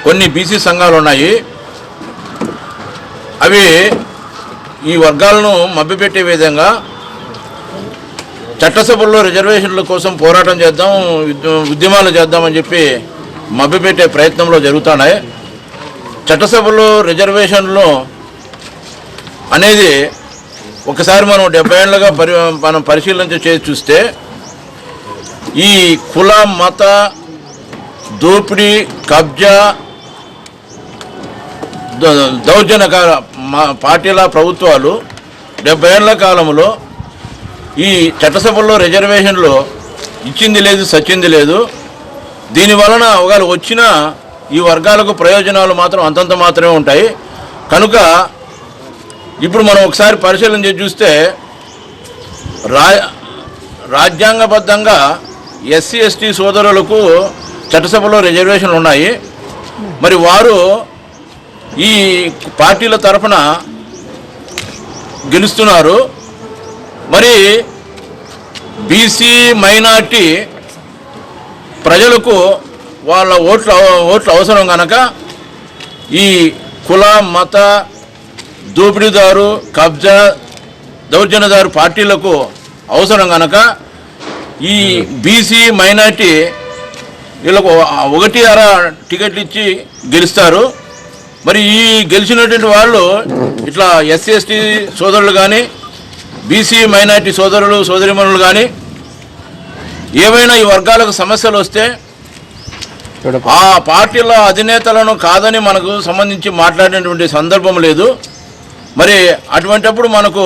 కొన్ని బీసీ సంఘాలు ఉన్నాయి. అవి ఈ వర్గాలను మభ్యపెట్టే విధంగా చట్టసభల్లో రిజర్వేషన్ల కోసం పోరాటం చేద్దాం, ఉద్యమాలు చేద్దామని చెప్పి మభ్యపెట్టే ప్రయత్నంలో జరుగుతున్నాయి. చట్టసభల్లో రిజర్వేషన్లు అనేది ఒకసారి మనం 70 ఏళ్ళుగా మనం పరిశీలన చేసి చూస్తే ఈ కుల మత దోపిడీ, కబ్జా, దౌర్జన్యకార పార్టీల ప్రభుత్వాలు 70 ఏళ్ల కాలంలో ఈ చట్టసభల్లో రిజర్వేషన్లు ఇచ్చింది లేదు, సచ్చింది లేదు. దీనివలన ఒకవేళ వచ్చిన ఈ వర్గాలకు ప్రయోజనాలు మాత్రం అంతంత మాత్రమే ఉంటాయి. కనుక ఇప్పుడు మనం ఒకసారి పరిశీలన చేసి చూస్తే రాజ్యాంగబద్ధంగా ఎస్సీ ఎస్టీ సోదరులకు చట్టసభలో రిజర్వేషన్లు ఉన్నాయి. మరి వారు ఈ పార్టీల తరఫున గెలుస్తున్నారు. మరి బీసీ మైనార్టీ ప్రజలకు వాళ్ళ ఓట్లు అవసరం కనుక ఈ కుల మత దోపిడీదారు కబ్జా దౌర్జన్యదారు పార్టీలకు అవసరం కనుక ఈ బీసీ మైనార్టీ వీళ్ళకు 1/6 టికెట్లు ఇచ్చి గెలుస్తారు. మరి ఈ గెలిచినటువంటి వాళ్ళు ఇట్లా ఎస్సీ ఎస్టీ సోదరులు కానీ బీసీ మైనార్టీ సోదరులు సోదరిమణులు కానీ ఏవైనా ఈ వర్గాలకు సమస్యలు వస్తే ఆ పార్టీల అధినేతలను కాదని మనకు సంబంధించి మాట్లాడినటువంటి సందర్భం లేదు. మరి అటువంటిప్పుడు మనకు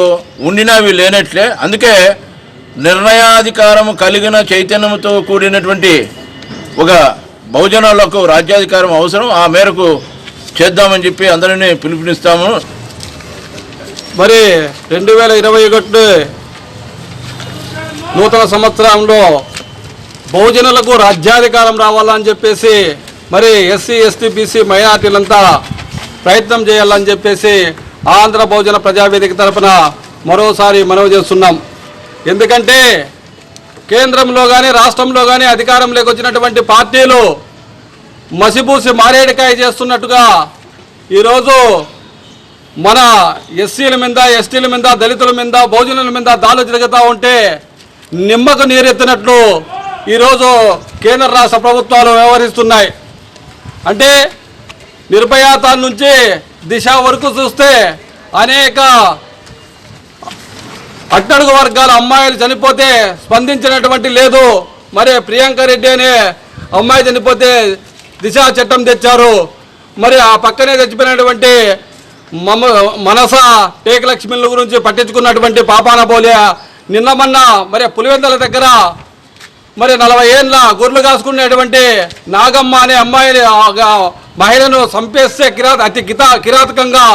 ఉండినవి లేనట్లే. అందుకే నిర్ణయాధికారం కలిగిన చైతన్యంతో కూడినటువంటి ఒక బహుజనాలకు రాజ్యాధికారం అవసరం. ఆ మేరకు చేద్దామని చెప్పి అందరినీ పిలుపునిస్తాము. మరి 2021 నూతన సంవత్సరంలో బహుజనులకు రాజ్యాధికారం రావాలని చెప్పేసి మరి ఎస్సీ ఎస్టీ బీసీ మైనార్టీలంతా ప్రయత్నం చేయాలని చెప్పేసి ఆంధ్ర బహుజన ప్రజావేదిక తరఫున మరోసారి మనవి చేస్తున్నాం. ఎందుకంటే కేంద్రంలో కానీ రాష్ట్రంలో కానీ అధికారంలోకి వచ్చినటువంటి పార్టీలు మసిబూసి మారేడికాయ చేస్తున్నట్టుగా ఈరోజు మన ఎస్సీల మీద ఎస్టీల మీద దళితుల మీద బహుజనుల మీద దాడులు జరుగుతూ ఉంటే నిమ్మకు నీరెత్తినట్లు ఈరోజు కేంద్ర రాష్ట్ర ప్రభుత్వాలు వ్యవహరిస్తున్నాయి. అంటే నిర్భయాత నుంచి దిశ వరకు చూస్తే అనేక అట్టడుగు వర్గాల అమ్మాయిలు చనిపోతే స్పందించినటువంటి లేదు. మరి ప్రియాంక రెడ్డి అనే అమ్మాయి చనిపోతే దిశ చట్టం తెచ్చారు. మరి ఆ పక్కనే చచ్చిపోయినటువంటి మనస టేకలక్ష్మిల గురించి పట్టించుకున్నటువంటి పాపాన పోలే నిన్న మొన్న మరి పులివెందుల దగ్గర మరి 40 ఏళ్ళ గొర్రెలు కాసుకునేటువంటి నాగమ్మ అనే అమ్మాయిని మహిళను చంపేస్తే అతి కిరాతకంగా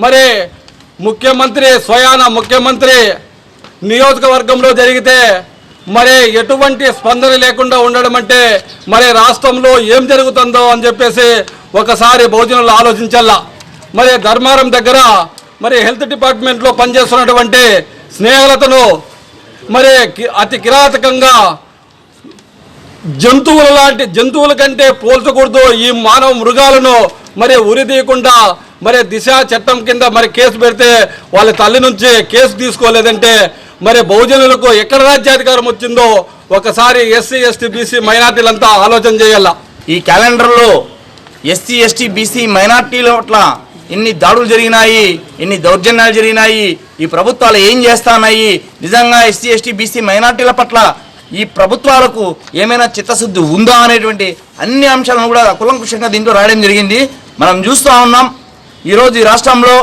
మరి ముఖ్యమంత్రి స్వయాన ముఖ్యమంత్రి నియోజకవర్గంలో జరిగితే మరి ఎటువంటి స్పందన లేకుండా ఉండడం అంటే మరి రాష్ట్రంలో ఏం జరుగుతుందో అని చెప్పేసి ఒకసారి బహుజనులు ఆలోచించాలా. మరి ధర్మారం దగ్గర మరి హెల్త్ డిపార్ట్మెంట్లో పనిచేస్తున్నటువంటి స్నేహలతను మరి అతి కిరాతకంగా జంతువుల కంటే పోల్చకూడదు. ఈ మానవ మృగాలను మరి ఉరితీయకుండా మరి దిశ చట్టం కింద మరి కేసు పెడితే వాళ్ళ తల్లి నుంచి కేసు తీసుకోలేదంటే మరి బహుజనులకు ఎక్కడ రాజ్యాధికారం వచ్చిందో ఒకసారి ఎస్సీ ఎస్టీ బీసీ మైనార్టీలంతా ఆలోచన చేయాల. ఈ క్యాలెండర్లో ఎస్సీ ఎస్టీ బీసీ మైనార్టీల పట్ల ఎన్ని దాడులు జరిగినాయి, ఎన్ని దౌర్జన్యాలు జరిగినాయి, ఈ ప్రభుత్వాలు ఏం చేస్తున్నాయి, నిజంగా ఎస్సీ ఎస్టీ బీసీ మైనార్టీల పట్ల ఈ ప్రభుత్వాలకు ఏమైనా చిత్తశుద్ధి ఉందా అనేటువంటి అన్ని అంశాలను కూడా కులంకుషంగా దీంట్లో రాయడం జరిగింది. మనం చూస్తూ ఉన్నాం. ఈరోజు ఈ రాష్ట్రంలో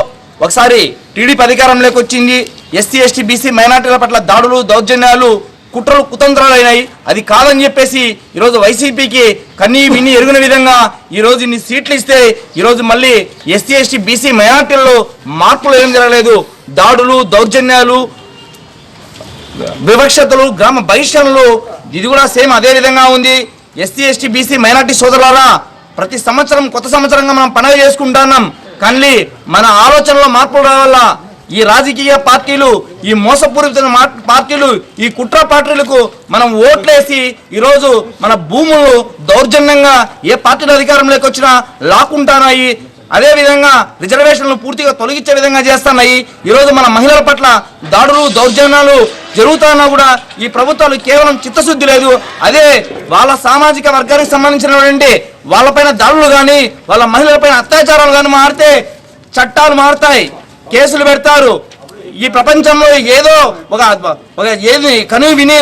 ఒకసారి టీడీపీ అధికారంలోకి వచ్చింది. ఎస్సీ ఎస్టీ బీసీ మైనార్టీల పట్ల దాడులు దౌర్జన్యాలు కుట్రలు కుతంత్రాలు అయినాయి. అది కాదని చెప్పేసి ఈరోజు వైసీపీకి కన్నీ విని ఎరుగున విధంగా ఈరోజు ఇన్ని సీట్లు ఇస్తే ఈరోజు మళ్ళీ ఎస్సీ ఎస్టీ బీసీ మైనార్టీల్లో మార్పులు ఏం జరగలేదు. దాడులు దౌర్జన్యాలు వివక్షతలు గ్రామ బహిష్కరణలు ఇది కూడా సేమ్ అదే విధంగా ఉంది. ఎస్సీ ఎస్టీ బీసీ మైనార్టీ సోదరులారా, ప్రతి సంవత్సరం కొత్త సంవత్సరంగా మనం పండుగ చేసుకుంటున్నాం. కానీ మన ఆలోచనలో మార్పులు రావాలా. ఈ రాజకీయ పార్టీలు, ఈ మోసపూరిత పార్టీలు, ఈ కుట్ర పార్టీలకు మనం ఓట్లేసి ఈరోజు మన భూములు దౌర్జన్యంగా ఏ పార్టీల అధికారంలోకి వచ్చినా లాక్కుంటున్నాయి. అదేవిధంగా రిజర్వేషన్లు పూర్తిగా తొలగించే విధంగా చేస్తున్నాయి. ఈరోజు మన మహిళల పట్ల దాడులు దౌర్జన్యాలు జరుగుతున్నా కూడా ఈ ప్రభుత్వాలు కేవలం చిత్తశుద్ధి లేదు. అదే వాళ్ళ సామాజిక వర్గానికి సంబంధించినటువంటి వాళ్ళపైన దాడులు కానీ వాళ్ళ మహిళలపైన అత్యాచారాలు కానీ మారితే చట్టాలు మారుతాయి, కేసులు పెడతారు. ఈ ప్రపంచంలో ఏదో ఒక ఒక ఏది కను వినే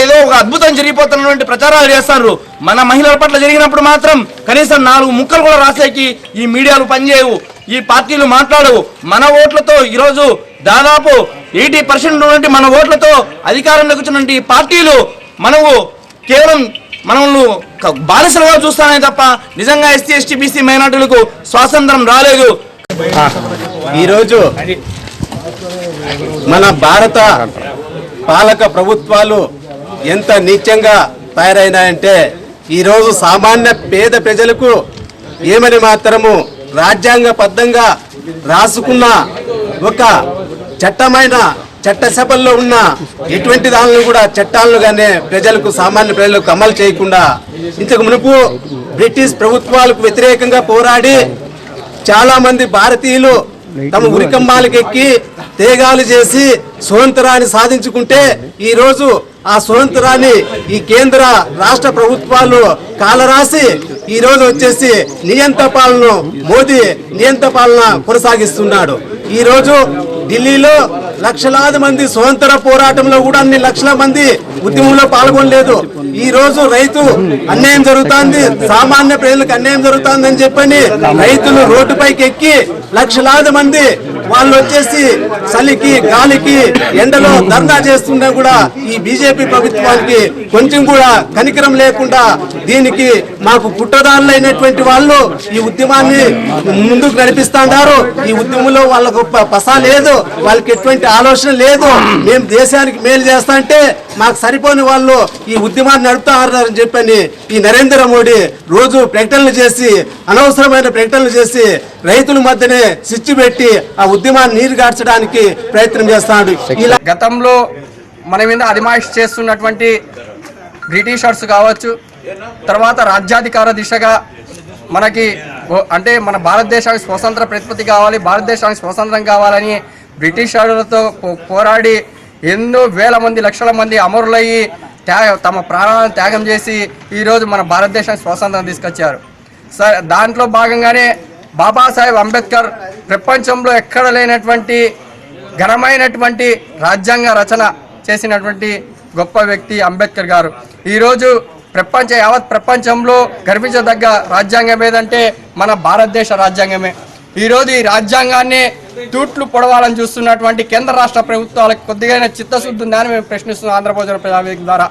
ఏదో ఒక అద్భుతం జరిగిపోతున్నటువంటి ప్రచారాలు చేస్తారు. మన మహిళల పట్ల జరిగినప్పుడు మాత్రం కనీసం 4 ముక్కలు కూడా రాసేకి ఈ మీడియాలు పనిచేయవు, ఈ పార్టీలు మాట్లాడవు. మన ఓట్లతో ఈరోజు దాదాపు 80% ఉన్నటువంటి మన ఓట్లతో అధికారంలోకి వచ్చినటువంటి ఈ పార్టీలు మనము కేవలం మనల్ని బానిసలుగా చూస్తానే తప్ప నిజంగా ఎస్సీ ఎస్టీ బీసీ మైనార్టీలకు స్వాతంత్రం రాలేదు. ఈరోజు మన భారత పాలక ప్రభుత్వాలు ఎంత నీచంగా తయారైనాయంటే ఈరోజు సామాన్య పేద ప్రజలకు ఏమని మాత్రము రాజ్యాంగబద్ధంగా రాసుకున్న ఒక చట్టమైన చట్టసభల్లో ఉన్న ఎటువంటి దానిని కూడా చట్టాలను కానీ ప్రజలకు సామాన్య ప్రజలకు అమలు చేయకుండా ఇంతకు మునుపు బ్రిటిష్ ప్రభుత్వాలకు వ్యతిరేకంగా పోరాడి చాలా మంది భారతీయులు తమ ఉరికంబాలకెక్కి తేగాలు చేసి స్వతంత్రాన్ని సాధించుకుంటే ఈరోజు ఆ స్వతంత్రాన్ని ఈ కేంద్ర రాష్ట్ర ప్రభుత్వాలు కాలరాసి ఈరోజు వచ్చేసి నియంత పాలన మోదీ నియంత పాలన కొనసాగిస్తున్నాడు. ఈరోజు ఢిల్లీలో లక్షలాది మంది స్వతంత్ర పోరాటంలో కూడా అన్ని లక్షల మంది ఉద్యమంలో పాల్గొనలేదు. ఈ రోజు రైతు అన్యాయం జరుగుతుంది, సామాన్య ప్రజలకు అన్యాయం జరుగుతుందని చెప్పని రైతులు రోడ్డుపైకి ఎక్కి లక్షలాది మంది వాళ్ళు వచ్చేసి చలికి గాలికి ఎండలో ధర్నా చేస్తున్నా కూడా ఈ బీజేపీ ప్రభుత్వానికి కొంచెం కూడా కనికరం లేకుండా దీనికి మాకు పుట్టదారులైనటువంటి వాళ్ళు ఈ ఉద్యమాన్ని ముందుకు నడిపిస్తున్నారు. ఈ ఉద్యమంలో వాళ్ళకు పసా లేదు, వాళ్ళకి ఎటువంటి ఆలోచన లేదు. మేము దేశానికి మేలు చేస్తా అంటే మాకు సరిపోని వాళ్ళు ఈ ఉద్యమాన్ని నడుపుతారని చెప్పని ఈ నరేంద్ర మోడీ రోజు ప్రకటనలు చేసి అనవసరమైన ప్రకటనలు చేసి రైతుల మధ్యనే సిచ్చు పెట్టి ఆ ఉద్యమాన్ని నీరు గార్చడానికి ప్రయత్నం చేస్తాడు. ఇలా గతంలో మన మీద అధిమాయిష్ చేస్తున్నటువంటి బ్రిటిషర్స్ కావచ్చు, తర్వాత రాజ్యాధికార దిశగా మనకి అంటే మన భారతదేశానికి స్వతంత్ర ప్రతిపత్తి కావాలి, భారతదేశానికి స్వతంత్రం కావాలని బ్రిటిషర్లతో పోరాడి ఎన్నో వేల మంది లక్షల మంది అమరులయ్యి తమ ప్రాణాలను త్యాగం చేసి ఈరోజు మన భారతదేశానికి స్వాతంత్రం తీసుకొచ్చారు. దాంట్లో భాగంగానే బాబాసాహెబ్ అంబేద్కర్ ప్రపంచంలో ఎక్కడ లేనటువంటి ఘనమైనటువంటి రాజ్యాంగ రచన చేసినటువంటి గొప్ప వ్యక్తి అంబేద్కర్ గారు. ఈరోజు యావత్ ప్రపంచంలో గర్వించదగ్గ రాజ్యాంగం ఏదంటే మన భారతదేశ రాజ్యాంగమే. ఈరోజు ఈ రాజ్యాంగాన్ని తూట్లు పొడవాలని చూస్తున్నటువంటి కేంద్ర రాష్ట్ర ప్రభుత్వాలకు కొద్దిగా చిత్తశుద్ధి ఉందని మేము ప్రశ్నిస్తున్నాం ఆంధ్రప్రదేశ్ ప్రజావేదిక ద్వారా.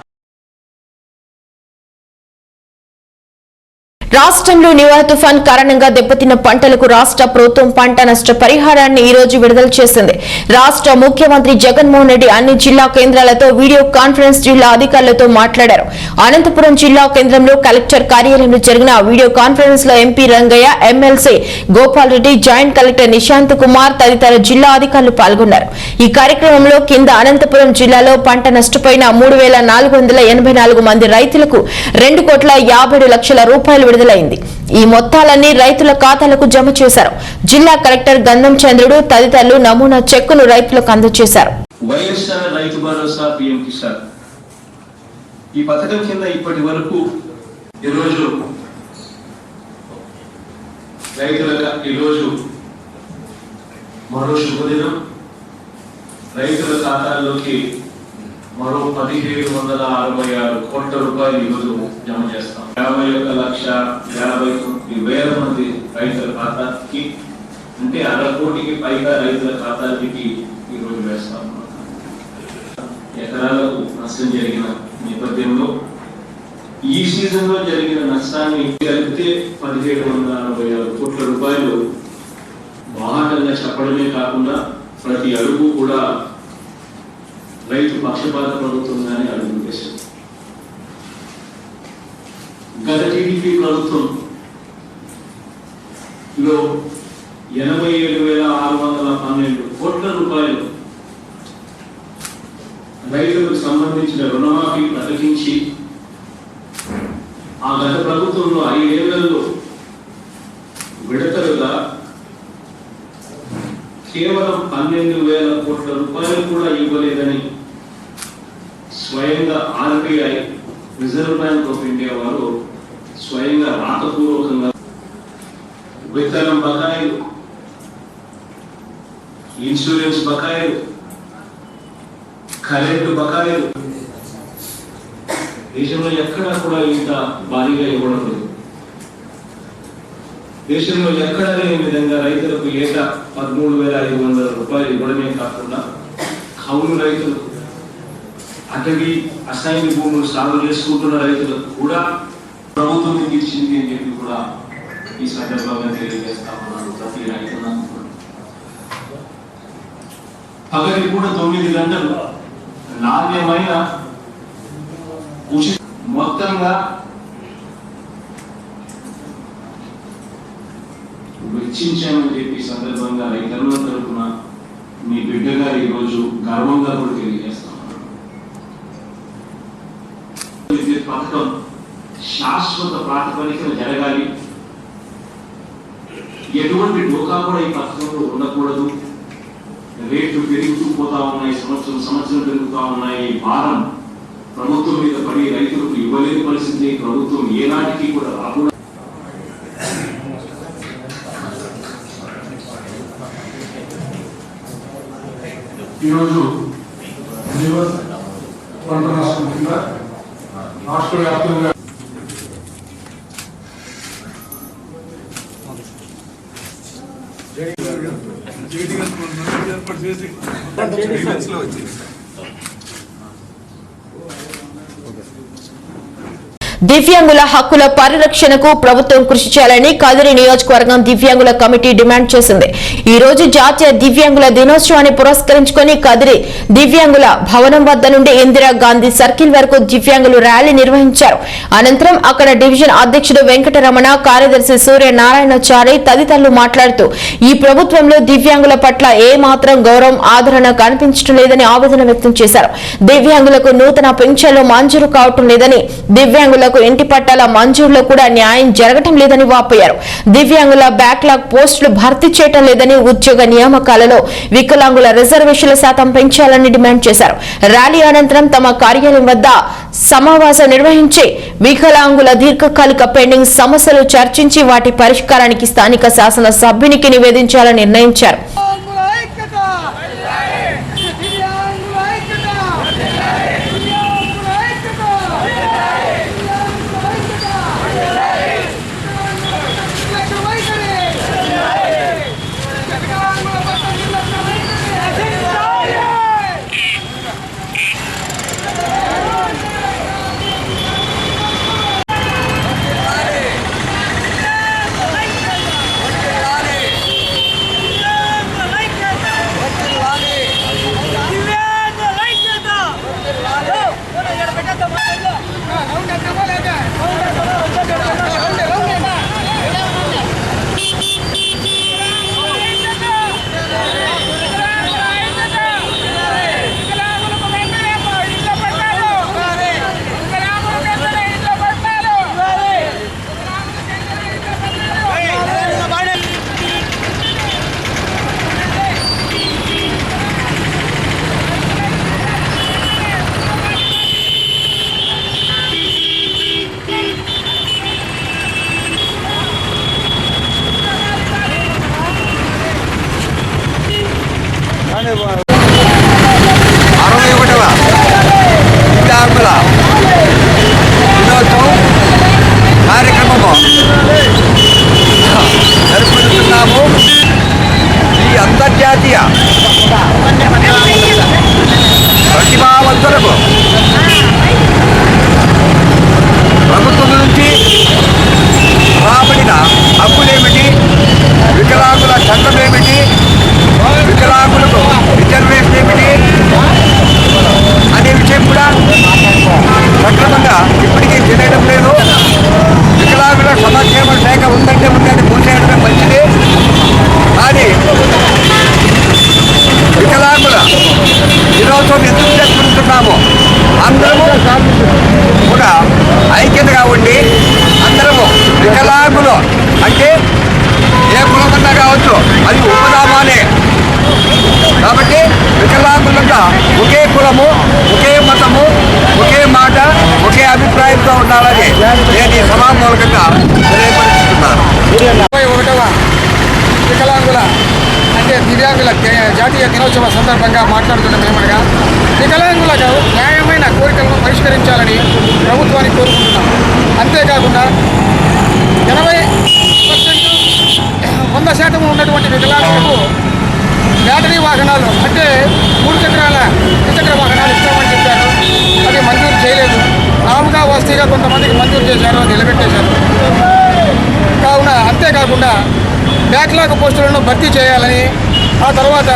రాష్ట్రంలో నివార్ తుఫాన్ కారణంగా దెబ్బతిన్న పంటలకు రాష్ట్ర ప్రభుత్వం పంట నష్ట పరిహారాన్ని ఈ రోజు విడుదల చేసింది. రాష్ట్ర ముఖ్యమంత్రి జగన్మోహన్ రెడ్డి అన్ని జిల్లా కేంద్రాలతో వీడియో కాన్ఫరెన్స్ జిల్లా అధికారులతో మాట్లాడారు. అనంతపురం జిల్లా కేంద్రంలో కలెక్టర్ కార్యాలయంలో జరిగిన వీడియో కాన్ఫరెన్స్ లో MP Rangaiah, MLC Gopal Reddy, joint collector Nishant Kumar తదితర జిల్లా అధికారులు పాల్గొన్నారు. ఈ కార్యక్రమంలో కింద అనంతపురం జిల్లాలో పంట నష్టపోయిన 3,484 మంది రైతులకు 2,57,00,000 రూపాయలు విడుదలైంది. ఈ మొత్తాలన్నీ రైతుల ఖాతాలకు జమ చేశారు. జిల్లా కలెక్టర్ గంధం చంద్రుడు తదితరులు నమూనా చెక్కును రైతులకు అందజేశారు. వైఎస్ఆర్ రైతు భరోసా పీఎం కిసాన్ ఈ పథకం కింద ఇప్పటి వరకు ఈరోజు మరో శుభదినం, రైతుల ఖాతాల్లోకి మరో 1,766 కోట్ల రూపాయలు ఈరోజు జమ చేస్తాం. 51,50,000 మంది రైతుల ఖాతాకి, అంటే 1/2 కోటికి పైగా రైతుల ఖాతాలకి ఈరోజు వేస్తాం. ఎకరాలకు నష్టం జరిగిన నేపథ్యంలో ఈ సీజన్ లో జరిగిన నష్టాన్ని కలిపితే 1,766 కోట్ల రూపాయలు బాహాటంగా చెప్పడమే కాకుండా ప్రతి అడుగు కూడా రైతు పక్షపాత ప్రభుత్వంగానే అడుగు వేసింది. గత టీడీపీ ప్రభుత్వంలో 87,612 కోట్ల రూపాయలు రైతులకు సంబంధించిన రుణమాఫీ ప్రకటించి ఆ గత ప్రభుత్వంలో 5 ఏళ్లలో విడతలుగా కేవలం 12,000 కోట్ల రూపాయలు కూడా ఇవ్వలేదని స్వయంగా RBI, reserve bank of India వారు స్వయంగా రాతపూర్వకంగా విత్తనం బకాయిలు, ఇన్సూరెన్స్ బకాయిలు, కరెంటు బకాయిలు దేశంలో ఎక్కడా కూడా ఇంత భారీగా ఇవ్వడం లేదు. దేశంలో ఎక్కడా లేని విధంగా రైతులకు ఏటా 13,500 రూపాయలు ఇవ్వడమే కాకుండా కౌలు రైతులకు, అటవీ అసైన్ భూములు సాగు చేసుకుంటున్న రైతులకు కూడా ప్రభుత్వం ఇచ్చింది అని చెప్పి కూడా ఈ సందర్భంగా తెలియజేస్తా ఉన్నాను. ప్రతి రైతులకు పగటి కూడా 9 గంటలు నాణ్యమైన మొత్తంగా వెచ్చించామని చెప్పి సందర్భంగా రైతుల తరఫున మీ బిడ్డగా ఈరోజు గర్వంగా కూడా తెలియజేస్తాం. విద్యుత్ పథకం శాశ్వత ప్రాతిపదికన జరగాలి. ఎటువంటి డోకా కూడా ఈ పథకంలో ఉండకూడదు. రేట్లు పెరుగుతూ పోతా ఉన్నాయి, సంవత్సరం పెరుగుతూ ఉన్నాయి. భారం ప్రభుత్వం మీద పడి రైతులకు ఇవ్వలేని పరిస్థితి ప్రభుత్వం ఏనాటికి కూడా రాకూడదు. ఈరోజు పంట నష్టం కింద రాష్ట్ర వ్యాప్తంగా ఏర్పాటు చేసి దివ్యాంగుల హక్కుల పరిరక్షణకు ప్రభుత్వం కృషి చేయాలని కదిరి నియోజకవర్గం దివ్యాంగుల కమిటీ డిమాండ్ చేసింది. ఈ రోజు జాతీయ దివ్యాంగుల దినోత్సవాన్ని పురస్కరించుకొని కదిరి దివ్యాంగుల భవనం వద్ద నుండి ఇందిరాగాంధీ సర్కిల్ వరకు దివ్యాంగులు ర్యాలీ నిర్వహించారు. అనంతరం అక్కడ డివిజన్ అధ్యక్షుడు వెంకటరమణ, కార్యదర్శి సూర్యనారాయణచారి తదితరులు మాట్లాడుతూ ఈ ప్రభుత్వంలో దివ్యాంగుల పట్ల ఏ మాత్రం గౌరవం, ఆదరణ కనిపించడం లేదని ఆవేదన వ్యక్తం చేశారు. దివ్యాంగులకు నూతన పింఛన్లు మంజూరు కావటం లేదని, దివ్యాంగులకు ఇంటి పట్టాల మంజూరులో కూడా న్యాయం జరగటం లేదని వాపోయారు. దివ్యాంగుల బ్యాక్లాగ్ పోస్టులు భర్తీ చేయటం లేదని, ఉద్యోగ నియామకాలలో వికలాంగుల రిజర్వేషన్ల శాతం పెంచాలని డిమాండ్ చేశారు. ర్యాలీ అనంతరం తమ కార్యాలయం వద్ద సమావేశం నిర్వహించి వికలాంగుల దీర్ఘకాలిక పెండింగ్ సమస్యలు చర్చించి వాటి పరిష్కారానికి స్థానిక శాసన సభ్యునికి నివేదించాలని నిర్ణయించారు. వికలాంగుల అంటే దివ్యాంగుల జాతీయ దినోత్సవ సందర్భంగా మాట్లాడుతున్నాం. ఏమనగా వికలాంగులకు న్యాయమైన కోరికలను పరిష్కరించాలని ప్రభుత్వాన్ని కోరుకుంటున్నాం. అంతేకాకుండా 100% ఉన్నటువంటి వికలాంగులకు బ్యాటరీ వాహనాలు అంటే 3 చక్రాల ద్విచక్ర వాహనాలు ఇస్తామని చెప్పారు. అది మంజూరు చేయలేదు. నాముగా వస్తీగా కొంతమందికి మంజూరు చేశారు, నిలబెట్టేశారు. కావున అంతేకాకుండా బ్యాక్లాగ్ పోస్టులను భర్తీ చేయాలని, ఆ తర్వాత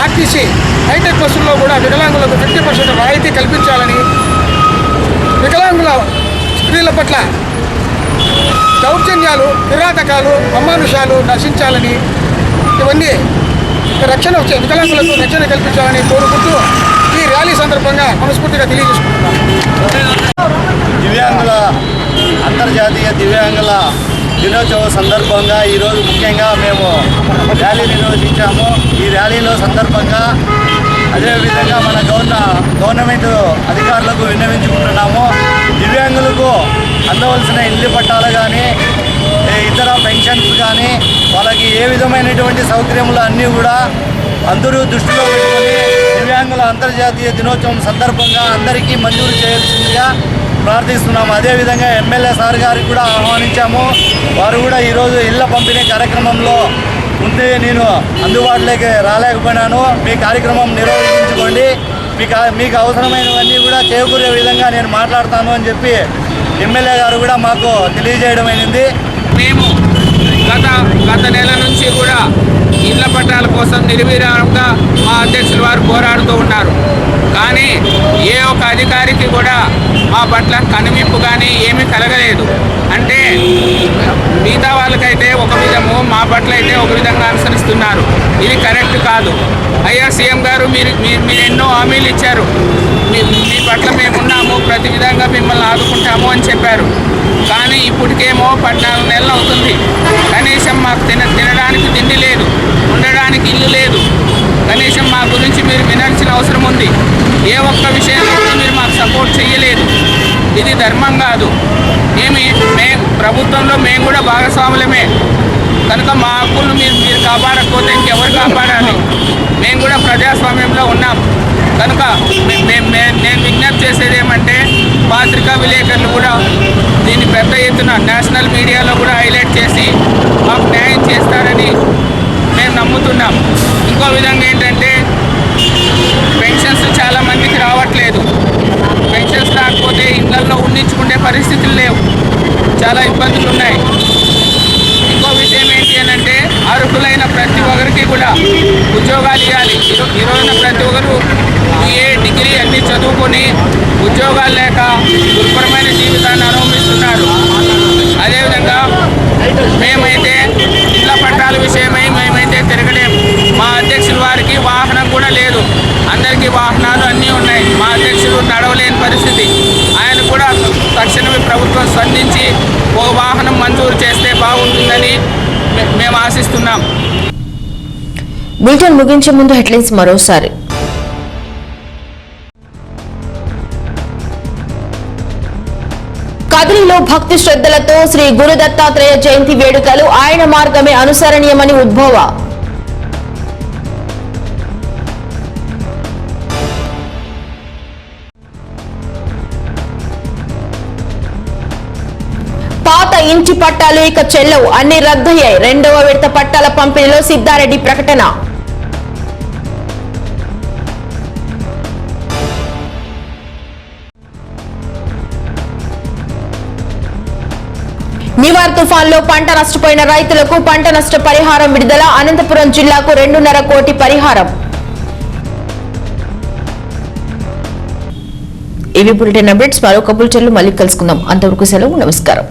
ఆర్టీసీ హైటెక్ బస్సుల్లో కూడా వికలాంగులకు 50% రాయితీ కల్పించాలని, వికలాంగుల స్త్రీల పట్ల దౌర్జన్యాలు, కిరాతకాలు, అమానుషాలు నశించాలని, ఇవన్నీ వికలాంగులకు రక్షణ కల్పించాలని కోరుకుంటూ ఈ ర్యాలీ సందర్భంగా మనస్ఫూర్తిగా తెలియజేసుకుంటున్నాం. అంతర్జాతీయ దివ్యాంగుల దినోత్సవ సందర్భంగా ఈరోజు ముఖ్యంగా మేము ర్యాలీ నిర్వహించాము. ఈ ర్యాలీలో సందర్భంగా అదేవిధంగా మన గవర్నమెంట్ అధికారులకు విన్నవించుకుంటున్నాము. దివ్యాంగులకు అందవలసిన ఇల్లు పట్టాలు కానీ, ఇతర పెన్షన్స్ కానీ, వాళ్ళకి ఏ విధమైనటువంటి సౌకర్యములు అన్నీ కూడా అందరూ దృష్టిలో పెట్టుకొని దివ్యాంగుల అంతర్జాతీయ దినోత్సవం సందర్భంగా అందరికీ మంజూరు చేయాల్సిందిగా ప్రార్థిస్తున్నాము. అదేవిధంగా ఎమ్మెల్యే సార్ గారికి కూడా ఆహ్వానించాము. వారు కూడా ఈరోజు ఇళ్ల పంపిణీ కార్యక్రమంలో ఉంటే నేను అందుబాటులోకి రాలేకపోయినాను. మీ కార్యక్రమం నిర్వహించుకోండి, మీకు అవసరమైనవన్నీ కూడా చేకూరే విధంగా నేను మాట్లాడతాను అని చెప్పి ఎమ్మెల్యే గారు కూడా మాకు తెలియజేయడం అయింది. మేము గత నెల నుంచి కూడా ఇళ్ల పట్టాల కోసం నిర్విరామంగా మా అధ్యక్షులు వారు పోరాడుతూ ఉన్నారు. కానీ ఏ ఒక్క అధికారికి కూడా మా పట్ల కనువింపు కానీ ఏమీ కలగలేదు. అంటే మిగతా వాళ్ళకైతే ఒక విధము, మా పట్ల అయితే ఒక విధంగా అనుసరిస్తున్నారు. ఇది కరెక్ట్ కాదు. అయ్యా సీఎం గారు, మీరు ఎన్నో హామీలు ఇచ్చారు. మీ పట్ల మేమున్నాము, ప్రతి విధంగా మిమ్మల్ని ఆదుకుంటాము అని చెప్పారు. కానీ ఇప్పటికేమో 14 నెలలు అవుతుంది. కనీసం మాకు తినడానికి తిండి లేదు, ఉండడానికి ఇల్లు లేదు. కనీసం మా గురించి మీరు వినాల్సిన అవసరం ఉంది. ఏ ఒక్క విషయంలో మీరు మాకు సపోర్ట్ చేయలేదు. ఇది ధర్మం కాదు. ప్రభుత్వంలో మేము కూడా భాగస్వాములమే కనుక మా హక్కులను మీరు కాపాడకపోతే ఇంకెవరు కాపాడాలి? మేము కూడా ప్రజాస్వామ్యంలో ఉన్నాం కనుక నేను విజ్ఞప్తి చేసేది ఏమంటే, పత్రికా విలేకరులు కూడా దీన్ని పెద్ద ఎత్తున నేషనల్ మీడియాలో కూడా హైలైట్ చేసి మాకు న్యాయం చేస్తారని మేము నమ్ముతున్నాం. ఇంకో విధంగా ఏంటంటే, పెన్షన్స్ చాలామందికి రావట్లేదు. పెన్షన్స్ రాకపోతే ఇళ్లలో ఉండించుకునే పరిస్థితులు లేవు, చాలా ఇబ్బందులు ఉన్నాయి. ఇంకో విషయం ఏంటి అంటే, అర్హులైన ప్రతి ఒక్కరికి కూడా ఉద్యోగాలు ఇవ్వాలి. ఈరోజున ప్రతి ఒక్కరు BA డిగ్రీ అన్నీ చదువుకొని ఉద్యోగాలు లేక దుర్భరమైన జీవితాన్ని అనుభవిస్తున్నారు. అదేవిధంగా మేమైతే ఇళ్ల పట్టాల విషయమై మేమైతే తిరగలేము. మా అధ్యక్షుల వారికి వాహనం కూడా లేదు. అందరికీ వాహనాలు అన్నీ ఉన్నాయి. మా అధ్యక్షులు నడవలేని పరిస్థితి. ఆయన కూడా తక్షణమే ప్రభుత్వం స్పందించి ఓ వాహనం మంజూరు చేస్తే బాగుంటుందని మేము ఆశిస్తున్నాం. బులెటిన్ ముగించే ముందు హెడ్లైన్స్ మరోసారి. కదిరిలో భక్తి శ్రద్ధలతో శ్రీ గురు దత్తాత్రేయ జయంతి వేడుకలు. ఆయన మార్గమే అనుసరణీయమని ఉద్భవ. పాత ఇంటి పట్టాలు ఇక చెల్లవు, అన్ని రద్దయ్యాయి. 2వ విడత పట్టాల పంపిణీలో సిద్ధారెడ్డి ప్రకటన. నివార్ తుఫాన్లో పంట నష్టపోయిన రైతులకు పంట నష్ట పరిహారం విడుదల. అనంతపురం జిల్లాకు 2.5 కోటి పరిహారం. ఇవి బులెటిన్ అప్డేట్స్. మరొక బులెటిన్లో మళ్ళీ కలుసుకుందాం. అంతవరకు సెలవు, నమస్కారం.